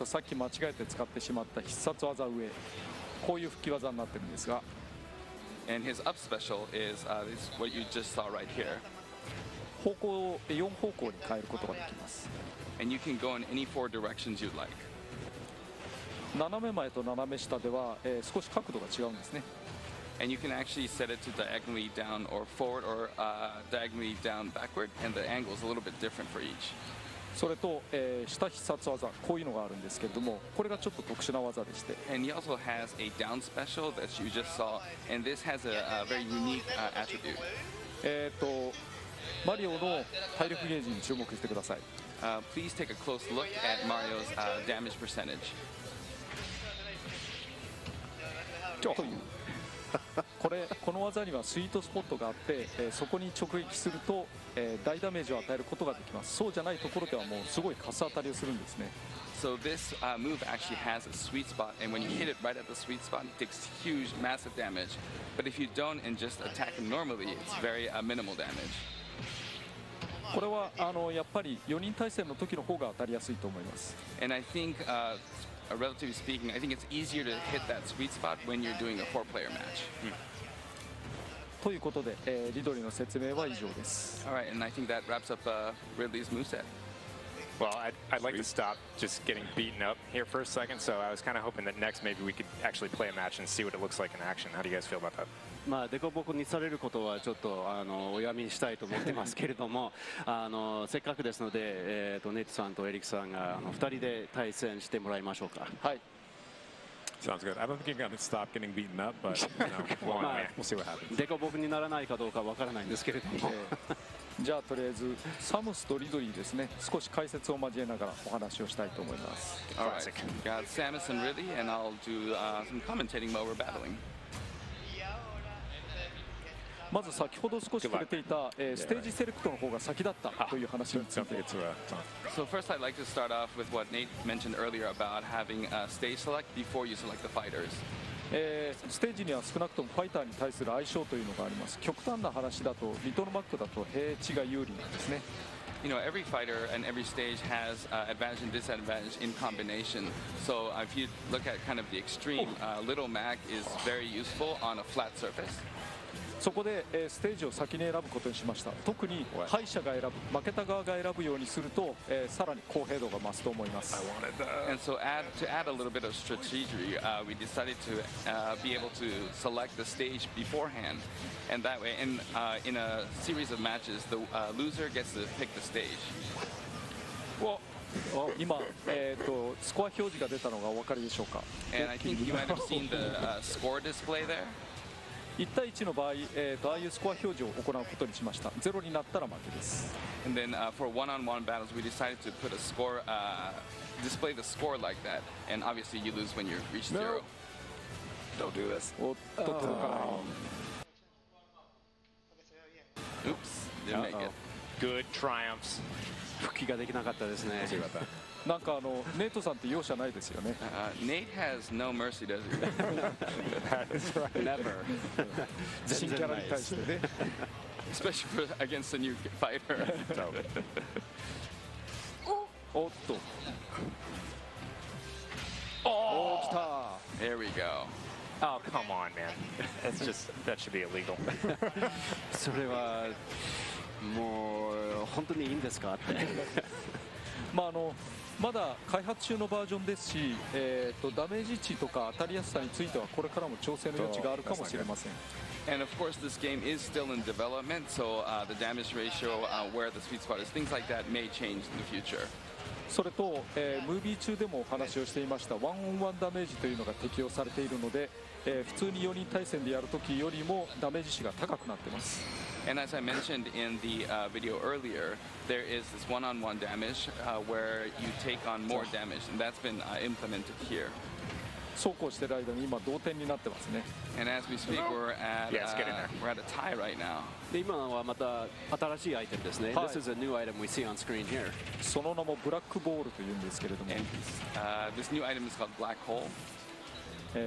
さっき間違えて使ってしまった必殺技上、こういう吹き技になってるんですが、 And his up special is what you just saw right here. 方向を4方向に変えることができます。 And you can go in any 4 directions you'd like. 斜め前と斜め下では、少し角度が違うんですね。And you can actually set it to diagonally down or forward or diagonally down backward, and the angle is a little bit different for each. それと、下必殺技、こういうのがあるんですけれども、これがちょっと特殊な技でして。And he also has a down special that you just saw, and this has a very unique attribute. マリオの体力ゲージに注目してください。Please take a close look at Mario's damage percentage. この技にはスイートスポットがあって、そこに直撃すると、大ダメージを与えることができます。そうじゃないところではもうすごいカス当たりをするんですね。So this move actually has a sweet spot, and when you hit it right at the sweet spot, it takes huge, massive damage. But if you don't and just attack it normally, it's very minimal damage. これはやっぱり4人対戦の時の方が当たりやすいと思います。And I think, relatively speaking, I think it's easier to hit that sweet spot when you're doing a 4-player match. ということで、リドリーの説明は以上です。All right, and I think that wraps up Ridley's moveset. Well, I'd like to stop just getting beaten up here for a second, so I was kind of hoping that next maybe we could actually play a match and see what it looks like in action. How do you guys feel about that? まあデコボコにされることはちょっとおやみにしたいと思ってますけれどもせっかくですので、ネイトさんとエリックさんが2人で対戦してもらいましょうか。はい。Sounds good. I don't think you're going to stop getting beaten up, but we'll see what happens. デコボコにならないかどうかわからないんですけれども。じゃあとりあえずサムスとリドリーですね、少し解説を交えながらお話をしたいと思います。All right, got Samus and Ridley, and I'll do some commentating while we're battling. まず先ほど少し触れていた、ステージセレクトの方が先だったという話について。So first, I'd like to start off with what Nate mentioned earlier about having a stage select before you select the fighters. ステージには少なくともファイターに対する相性というのがあります。極端な話だとリトルマックだと平地が有利なんですね。You know, every fighter and every stage has advantage and disadvantage in combination. So if you look at kind of the extreme, Little Mac is very useful on a flat surface. そこで、ステージを先に選ぶことにしました。特に敗者が選ぶ、負けた側が選ぶようにすると、さらに公平度が増すと思います。And so to add a little bit of strategy, we decided to be able to select the stage beforehand, and that way, in a series of matches, the loser gets to pick the stage. お、今、スコア表示が出たのがお分かりでしょうか。 And I think you might have seen the score display there. 1対1の場合、ああいうスコア表示を行うことにしました。ゼロになったら負けです。 And then for one-on-one battles, we decided to put a score, display the score like that. And obviously, you lose when you reach zero. Don't do this. Oops, didn't make it. Good triumphs. 復帰ができなかったですね。なんかネイトさんって容赦ないですよね。Nate has no mercy, does he? Never. 新キャラに対してね。Especially against a new fighter. おっと。おー、来た。 There we go. Oh, come on, man. That should be illegal. それはもう本当にいいんですかって。まだ開発中のバージョンですし、ダメージ値とか当たりやすさについてはこれからも調整の余地があるかもしれません。 And of course, this game is still in development, so the damage ratio, where the sweet spot is, things like that may change in the future. それと、ムービー中でもお話をしていましたワンオンワンダメージというのが適用されているので、普通に4人対戦でやるときよりもダメージ値が高くなっています。 And as I mentioned in the video earlier, there is this one-on-one damage where you take on more damage, and that's been implemented here. そうこうしている間に今同点になってますね。 And as we speak, we're at a tie right now. で今のはまた新しいアイテムですね。This is a new item we see on screen here. その名もブラックボールというんですけれども。This new item is called Black Hole.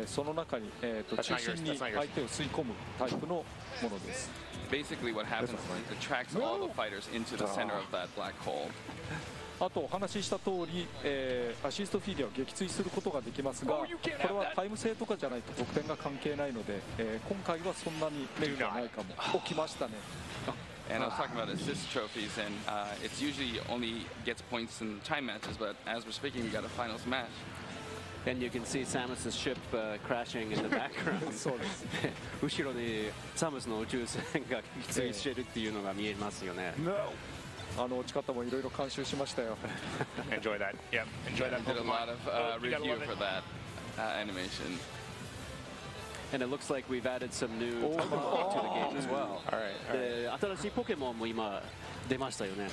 その中に中心に相手を吸い込むタイプのものです。 Basically, what happens is it attracts all the fighters into the center of that black hole. あとお話しした通り、アシストフィーリアを撃墜することができますが、これはタイム制とかじゃないと得点が関係ないので、今回はそんなにメリットはないかも。起きましたね。 And I was talking about assist trophies, and it's usually only gets points in time matches, but as we're speaking, we got a finals match. And you can see Samus's ship crashing in the background. そうです。後ろにサムスの宇宙船が撃墜しているっていうのが見えますよね。落ち方もいろいろ監修しましたよ。Enjoy that. Yep. Enjoy that. Did a lot of review for that animation. And it looks like we've added some new to the game as well. で、新しいポケモンも今出ましたよね。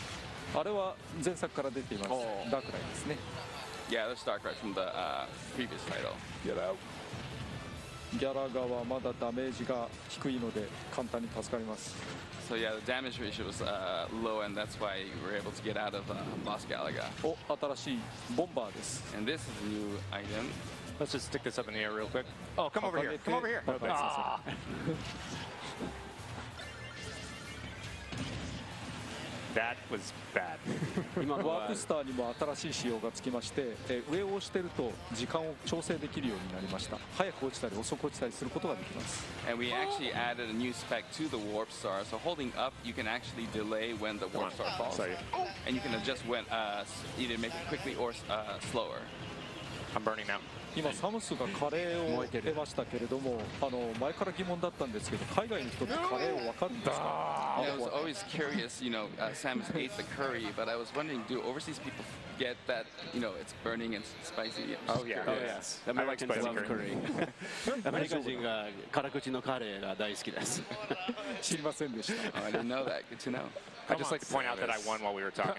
あれは前作から出ています。ダークライですね。 Yeah, that's Darkrai from the previous title. Get out. ギャラガはまだダメージが低いので簡単に助かります。 So yeah, the damage ratio was low, and that's why we were able to get out of Boss Galaga. お、新しいボンバーです。 And this is a new item. Let's just stick this up in the air real quick. Oh, come over here. Come over here. That was bad. 今ワープスターにも新しい仕様がつきまして、上を押してると時間を調整できるようになりました。早く落ちたり遅く落ちたりすることができます。 And we actually added a new spec to the warp star. So holding up, you can actually delay when the warp star falls, and you can adjust when either make it quickly or slower. I'm burning now. 今サムスがカレーを得ましたけれども、前から疑問だったんですけど、海外の人ってカレーを分かるんですか？ I was always curious, Samus ate the curry, but I was wondering, do overseas people get that, it's burning and spicy? Oh yeah, yes. I like spicy curry. アメリカ人が辛口のカレーが大好きです。知りませんでした。 I didn't know that. Good to know. I'd just like to point out that I won while we were talking.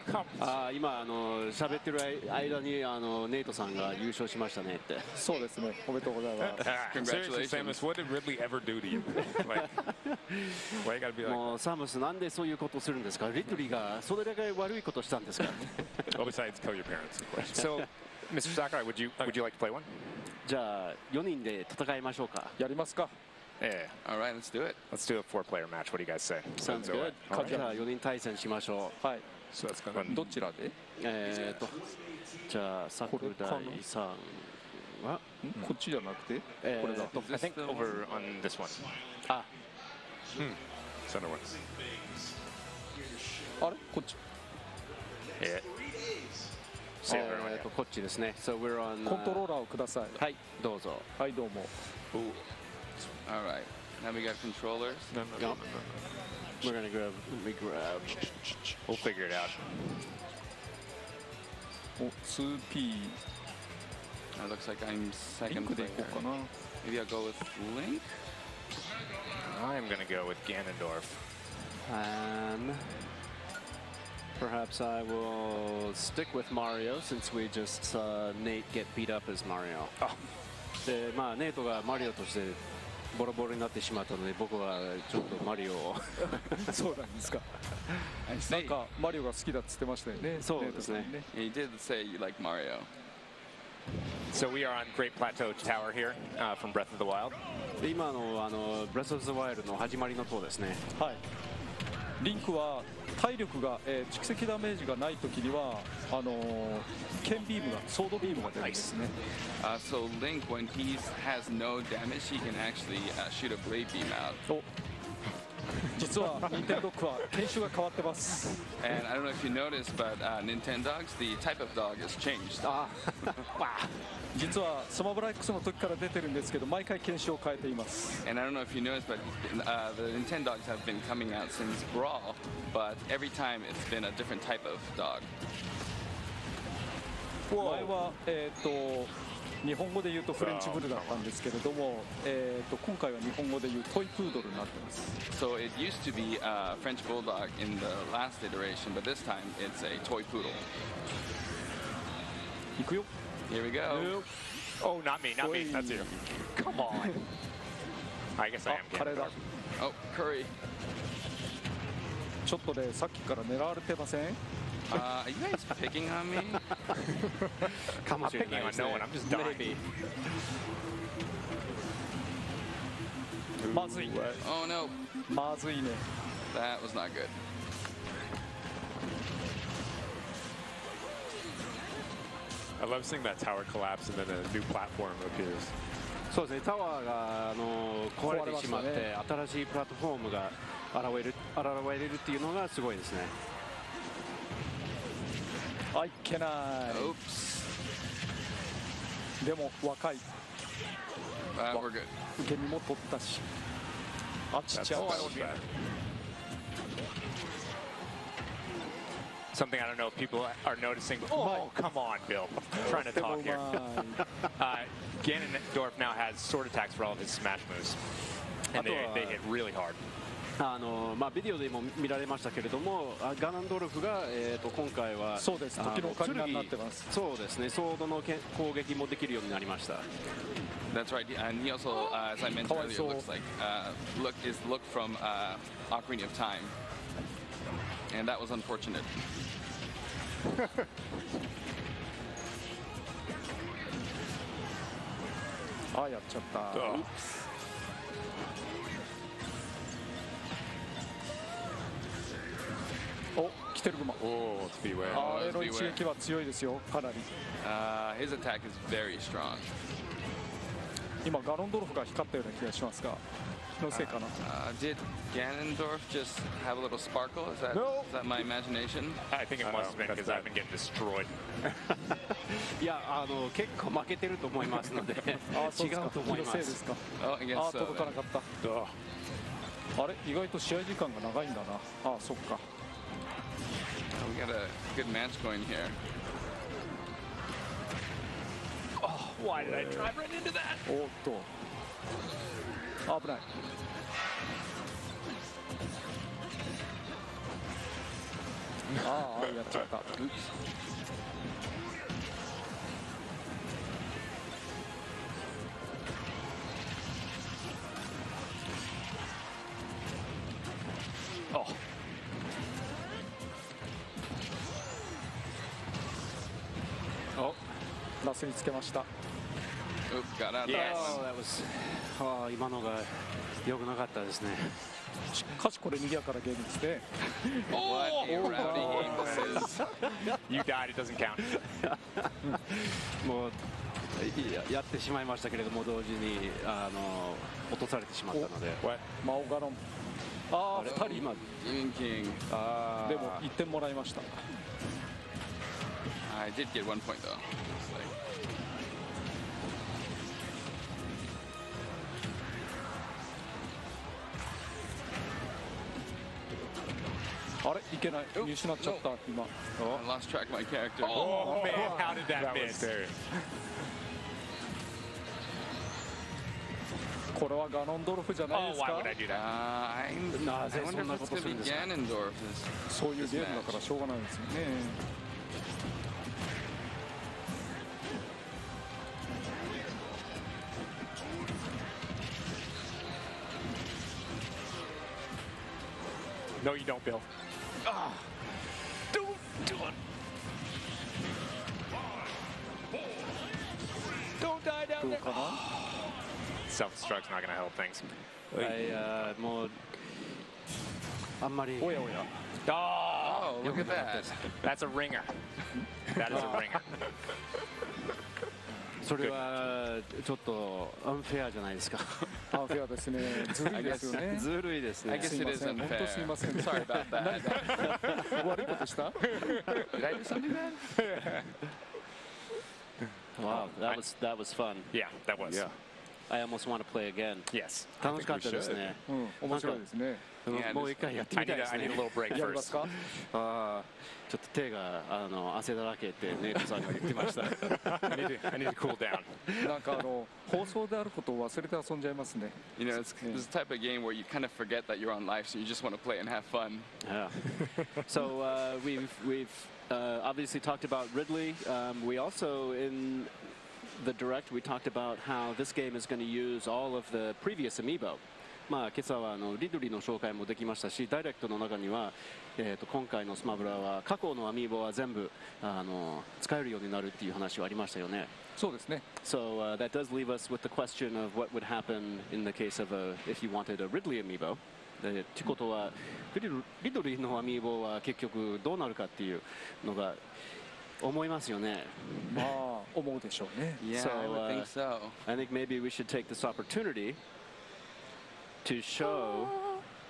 今喋ってる間にネイトさんが優勝しましたねって。そうですね。おめでとうございます。Congratulations, Samus. What did Ridley ever do to you? Like, why you gotta be like? もうサムスなんでそういうことをするんですか？リトリーがそれだけ悪いことしたんですか？ Well, besides kill your parents, of course. So, Mr. Sakurai, would you like to play one? じゃあ4人で戦いましょうか。やりますか。Yeah. All right, let's do it. Let's do a 4-player match. What do you guys say? Sounds good. じゃあ4人対戦しましょう。はい。どちらで？じゃあ桜井さんはこっちじゃなくてこれだ。I think over on this one. あ、center one. あれこっち。こっちですね。So we're on. コントローラーをください。はい、どうぞ。はいどうも。All right. Now we got controllers. No. We're gonna grab. We'll figure it out. お 2P looks like I'm リン second クでい player. こうかな。 Maybe I'll go with Link. I'm gonna go with Ganondorf. And perhaps I will stick with Mario since we just saw Nate get beat up as Mario. で、まあネイトがマリオとしてボロボロになってしまったので、僕はちょっとマリオをそうなんですか。なんかマリオが好きだっつってましたよね。そうですね。He did say you like Mario. So we are on Great Plateau Tower here from Breath of the Wild. で今のブレスオブザワイルドの始まりの塔ですね。はい。リンクは体力が、蓄積ダメージがないときには剣ビームがソードビームが出るんですね。So Link, when he has no damage, he can actually shoot a blade beam out. 実は任天堂クは犬種が変わってます。And I don't know if you noticed, but Nintendogs, the type of dog has changed. 実はスマブラ X の時から出てるんですけど、毎回犬種を変えています。And I don't know if you noticed, but the Nintendogs have been coming out since Brawl, but every time it's been a different type of dog. 前は日本語で言うとフレンチブルだったんですけれども、今回は日本語で言うトイプードルになってます。So it used to be a French bulldog in the last iteration, but this time it's a toy poodle. いくよ。 Here we go. Oh, not me, not me. That's you. Come on. I guess I am. カレーだ。Oh, curry. ちょっとね、さっきから狙われてません？Are you guys picking on me? I'm not picking on no one. I'm just dying. まずい。Oh no. まずいね。 That was not good. I love seeing that tower collapse and then a new platform appears. そうですね。タワーが壊れてしまって、新しいプラットフォームが現れるっていうのがすごいですね。あ、いけない。でも若い。We're good. 受け身も取ったし。あ、ちっちゃい。Something I don't know if people are noticing. Oh, come on, Bill. I'm trying to talk here. Ganondorf now has sword attacks for all of his smash moves. And they hit really hard. まあビデオでも見られましたけれども、ガナンドルフが今回はそうです。時のオカリナになってます。そうですね。ソードの攻撃もできるようになりました。That's right. And he also, as I mentioned earlier, looks like look from Ocarina of Time, and that was unfortunate. あ、やっちゃった。お、来てるグマ。あれの一撃は強いですよ、かなり。His attack is very strong. 今ガノンドルフが光ったような気がしますが、気のせいかな。Did Ganondorf just have a little sparkle? Is that my imagination? I think it must have been because I've been getting destroyed. いや、結構負けてると思いますので、違うと思います。Oh, I guess so. 届かなかった。あれ、意外と試合時間が長いんだな。あ、そっか。We got a good match going here. Oh, why did I drive right into that? おっと。危ない。ああ、やっちゃった。Oh. ラスにつけました。今のが良くなかったですね。しかしこれ賑やかなゲームですね。You died, it doesn't count. もうやってしまいましたけれども、同時に落とされてしまったので。マオガロン。ああ、2人今。でも1点もらいました。I did get 1 point though. ああれいけない。見失っちゃった今。 I lost track of my character. Oh man, how did that miss? これはガノンドルフじゃないですか。 Why would I do that? I wonder if it's gonna be Ganondorf. そういうゲームだからしょうがないですよね。 No, you don't, Bill. Don't do it. Don't die down there. Self-destruct's not going to help things. もうあんまり。 Oh, look at that. That's a ringer. That is a ringer. それはちょっとアンフェアじゃないですか。アンフェアですね。ずるいですよね。ずるいですね。I guess it is unfair. 本当すみません。 Sorry about that. 悪いことした？ Did I do something bad? Wow, that was fun. Yeah, that was. Yeah. I almost want to play again. Yes. 楽しかったですね。面白いですね。もう一回やってみたいですね。 I need a little break やりますか？ちょっと手が汗だらけってネイトさんが言ってました。 I need to cool down. なんか放送であることを忘れて遊んじゃいますね。 You know, it's this type of game where you kind of forget that you're on live, so you just want to play and have fun. Yeah. So we've obviously talked about Ridley. We also in the direct we talked about how this game is going to use all of the previous amiibo. まあ今朝はリドリーの紹介もできましたし、ダイレクトの中には今回のスマブラは過去のアミーボは全部使えるようになるっていう話はありましたよね。そうですね。 So that does leave us with the question of what would happen in the case of if you wanted a Ridley amiibo. ってことはリドリーのアミーボは結局どうなるかっていうのが思いますよね。まあ思うでしょうね。Yeah, I would think so. I think maybe we should take this opportunity to show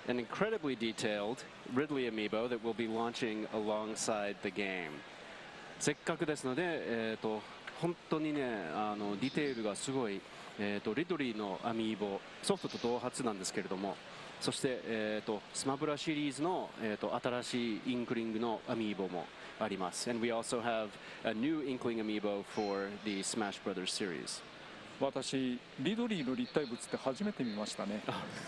an incredibly detailed Ridley amiibo that will be launching alongside the game. せっかくですので、本当にね、ディテールがすごい、リドリーのアミーボ、ソフトと同発なんですけれども、そして、スマブラシリーズの、新しいインクリングのアミーボもあります。And we also have a new Inkling amiibo for the Smash Brothers series. 私リドリーの立体物って初めて見ましたね。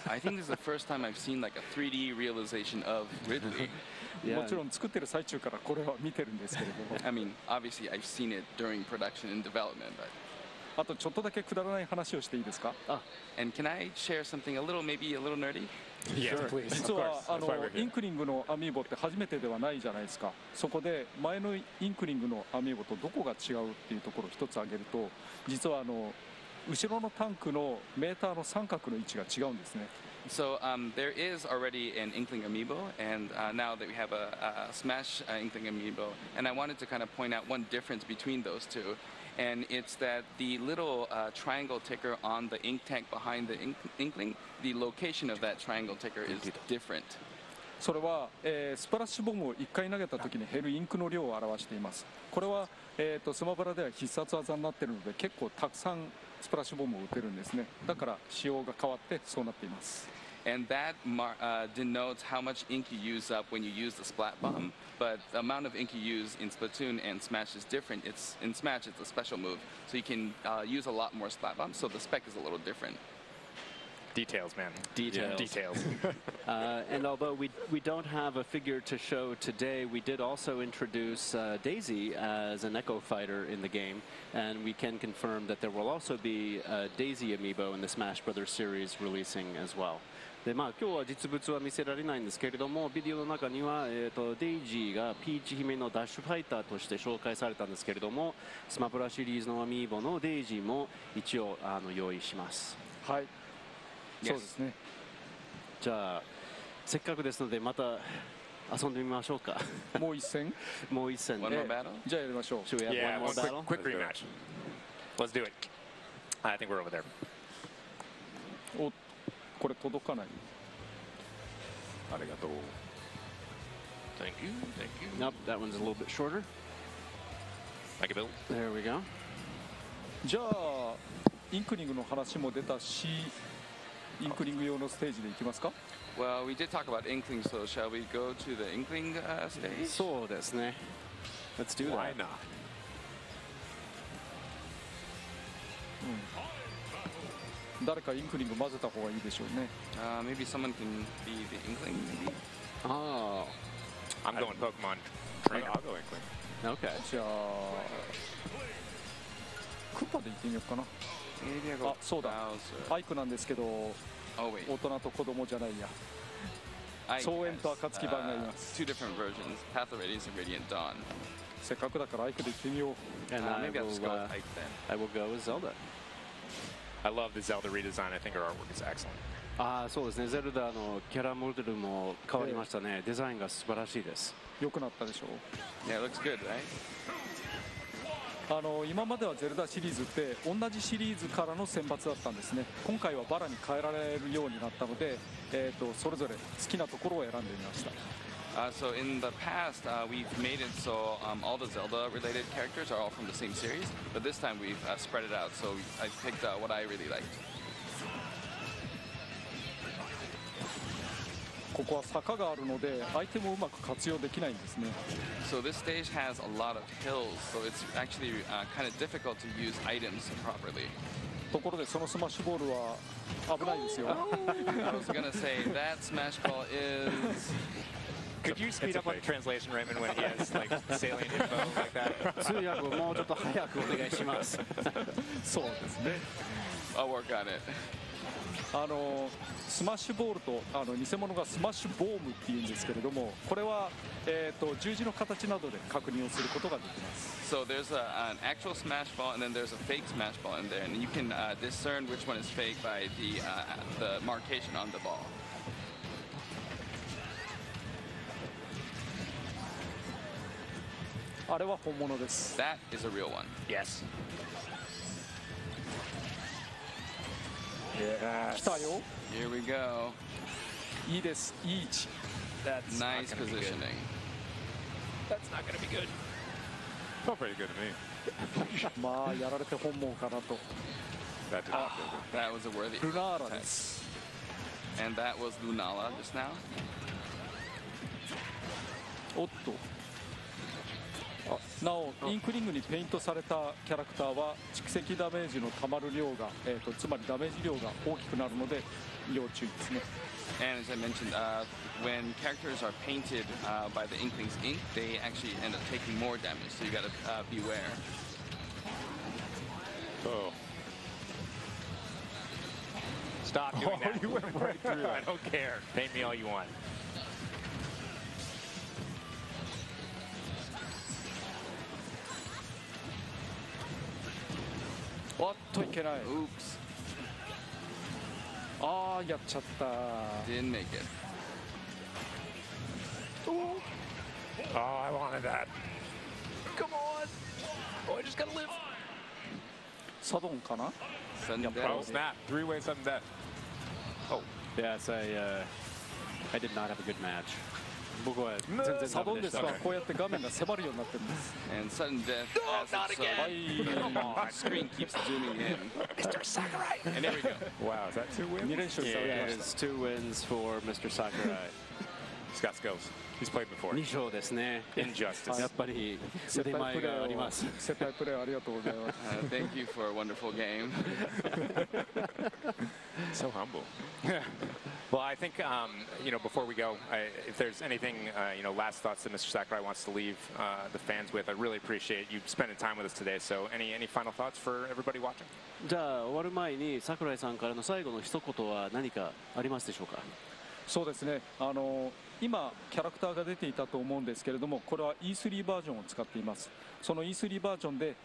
I think this is the first time I've seen like a 3D realization of Ridley. もちろん作ってる最中からこれは見てるんですけれども。 I mean, obviously I've seen it during production and development, but. あとちょっとだけくだらない話をしていいですか？ And can I share something maybe a little nerdy? Yeah, please. 実はインクリングのアミーボって初めてではないじゃないですか。そこで前のインクリングのアミーボとどこが違うっていうところを一つ挙げると、実は後ろのタンクのメーターの三角の位置が違うんですね。 So there is already an Inkling amiibo, and now that we have a Smash Inkling amiibo, and I wanted to kind of point out one difference between those two, and it's that the little triangle ticker on the ink tank behind the Inkling, the location of that triangle ticker is different. それは、スプラッシュボムを1回投げた時に減るインクの量を表しています。これは、スマブラでは必殺技になっているので結構たくさんスプラッシュボムを打てるんですね。だから仕様が変わってそうなっています。 And that denotes how much ink you use up when you use the splat bomb. But the amount of ink you use in Splatoon and Smash is different. In Smash, it's a special move, so you can use a lot more splat bombs. So the spec is a little different. Details, man. Details. Yeah. Details. And although we don't have a figure to show today, we did also introduce Daisy as an Echo Fighter in the game, and we can confirm that there will also be a Daisy amiibo in the Smash Brothers series releasing as well. で今日は実物は見せられないんですけれども、ビデオの中には、デイジーがピーチ姫のダッシュファイターとして紹介されたんですけれども、スマブラシリーズのアミーボのデイジーも一応用意します。はい、そうですね。じゃあせっかくですのでまた遊んでみましょうか。もう一戦？もう一戦。One more battle? じゃあやりましょう。Should we have one more battle? Quick rematch. Let's do it. I think we're over there. お、これ届かない。ありがとう。Thank you. Thank you. Nope, that one's a little bit shorter. Thank you, Bill. There we go. じゃあインクリングの話も出たし、インクリング用のステージで行きますか？ Well, we did talk about Inkling, so shall we go to the Inkling stage? そうですね。Let's do that. Why not? 誰かインクリング混ぜた方がいいでしょうね。Maybe someone can be the Inkling, maybe? Oh. I'm going Pokemon trainer. I'll go Inkling. Okay. じゃあクッパで行ってみようかな。Maybe I go あ、そうだ。 Bowser. アイクなんですけど、 Oh, wait. 大人と子供じゃないや。草原と暁版がいます。 Two different versions, Path of Radiance and Radiant Dawn. せっかくだからアイクで行ってみよう。 And Maybe I'll just go with Ike then. I will go with Zelda. I love the Zelda redesign. I think her artwork is excellent. ああ、そうですね。ゼルダのキャラモデルも変わりましたね。デザインが素晴らしいです。良くなったでしょう。 Yeah, it looks good, right? 今まではゼルダシリーズって同じシリーズからの選抜だったんですね。今回はバラに変えられるようになったので、それぞれ好きなところを選んでみました。 So in the past, we've made it so all the Zelda-related characters are all from the same series, but this time we've spread it out. So I picked what I really liked. ここは坂があるのでアイテムをうまく活用できないんですね。 So this stage has a lot of hills, so it's actually kind of difficult to use items properly. ところでそのスマッシュボールは危ないですよ。I was gonna say that smash ball is. Could you speed up on the translation, Raymond, when he has like salient info like that? 通訳をもうちょっと早くお願いします。そうですね。 I'll work on it. スマッシュボールと偽物がスマッシュボームっていうんですけれども、これは、十字の形などで確認をすることができます。 So there's an actual smash ball and then there's a fake smash ball in there, and you can discern which one is fake by the markation on the ball. あれは本物です。 That is a real one. Yes. 来たよ。 Here we go. いいです。いい位置。 That's Nice not gonna be good. positioning. That's not going to be good. Felt pretty good to me. まあやられて本望かなと。 That did not feel good. That was a worthy ルナーラで test. す。 And that was Lunala just now. おっと。なおインクリングにペイントされたキャラクターは蓄積ダメージのたまる量が、つまりダメージ量が大きくなるので要注意ですね。 And as I mentioned, when characters are painted by the Inkling's ink, they actually end up taking more damage, so you gotta beware. Oh. Stop doing that. You went right through it. I don't care. Paint me all you want. おっといけない。 Oops. ああやっちゃった。 Didn't make it. Oh, I wanted that. Come on. Oh, I just gotta live. サドンかな。 Sudden Oh, death. snap. Three-way sudden death. Oh, yes, I did not have a good match. 僕は全然サダメでした。ドンですがこうやって画面が迫るようになってるんです。 And sudden death as its screen keeps zooming in. Mr. Sakurai. And there we go. Wow, is that 2 wins? 2連勝した。 Yeah, it is 2 wins for Mr. Sakurai. He's got skills. He's played before. 2勝ですね。 Injustice. やっぱり腕前があります。接待プレーありがとうございます。 Thank you for a wonderful game. So humble. Well, I think, before we go, if there's anything, last thoughts that Mr. Sakurai wants to leave the fans with, I really appreciate you spending time with us today. So any final thoughts for everybody watching? じゃあ終わる前に桜井さんからの最後の一言は何かありますでしょうか。そうですね。今キャラクターが出ていたと思うんですけれども、これは E3 バージョンを使っています。その E3 バージョンで、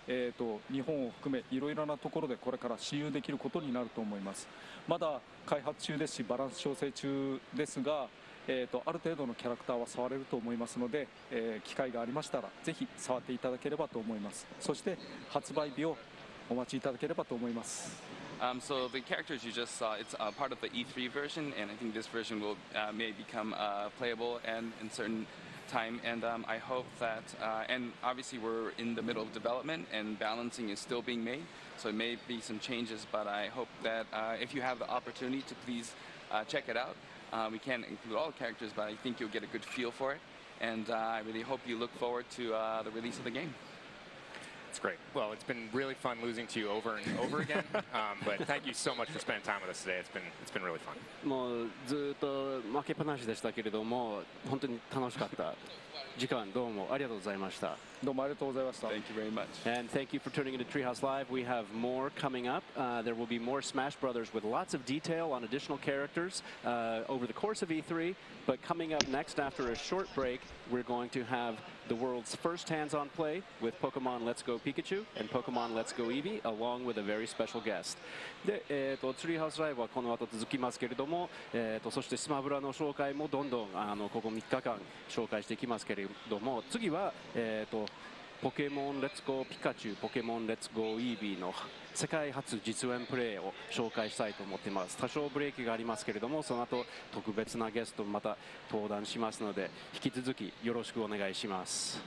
日本を含めいろいろなところでこれから使用できることになると思います。まだ開発中ですしバランス調整中ですが、ある程度のキャラクターは触れると思いますので、機会がありましたらぜひ触っていただければと思います。そして発売日をお待ちいただければと思います。So the characters you just saw, it's part of the E3 version, and I think this version will may become playable and in certain time, and I hope that, and obviously we're in the middle of development and balancing is still being made, so it may be some changes, but I hope that if you have the opportunity to please check it out. We can't include all the characters, but I think you'll get a good feel for it, and I really hope you look forward to the release of the game. It's great. Well, it's been really fun losing to you over and over again, but thank you so much for spending time with us today. It's been really fun. もうずっと負けっぱなしでしたけれども、本当に楽しかった。時間どうもありがとうございました。どうもありがとうございました。 Thank you very much. And thank you for tuning into Treehouse Live. We have more coming up. There will be more Smash Brothers with lots of detail on additional characters over the course of E3. But coming up next after a short break, we're going to have the world's first hands-on play with Pokemon Let's Go Pikachu and Pokemon Let's Go Eevee, along with a very special guest. で、Treehouse Live はこの後続きますけれども、そしてスマブラの紹介もどんどんここ3日間紹介していきますけれども、次はポケモンレッツゴーピカチュウ、ポケモンレッツゴーイービーの世界初実演プレイを紹介したいと思っています。多少ブレーキがありますけれども、その後特別なゲストまた登壇しますので、引き続きよろしくお願いします。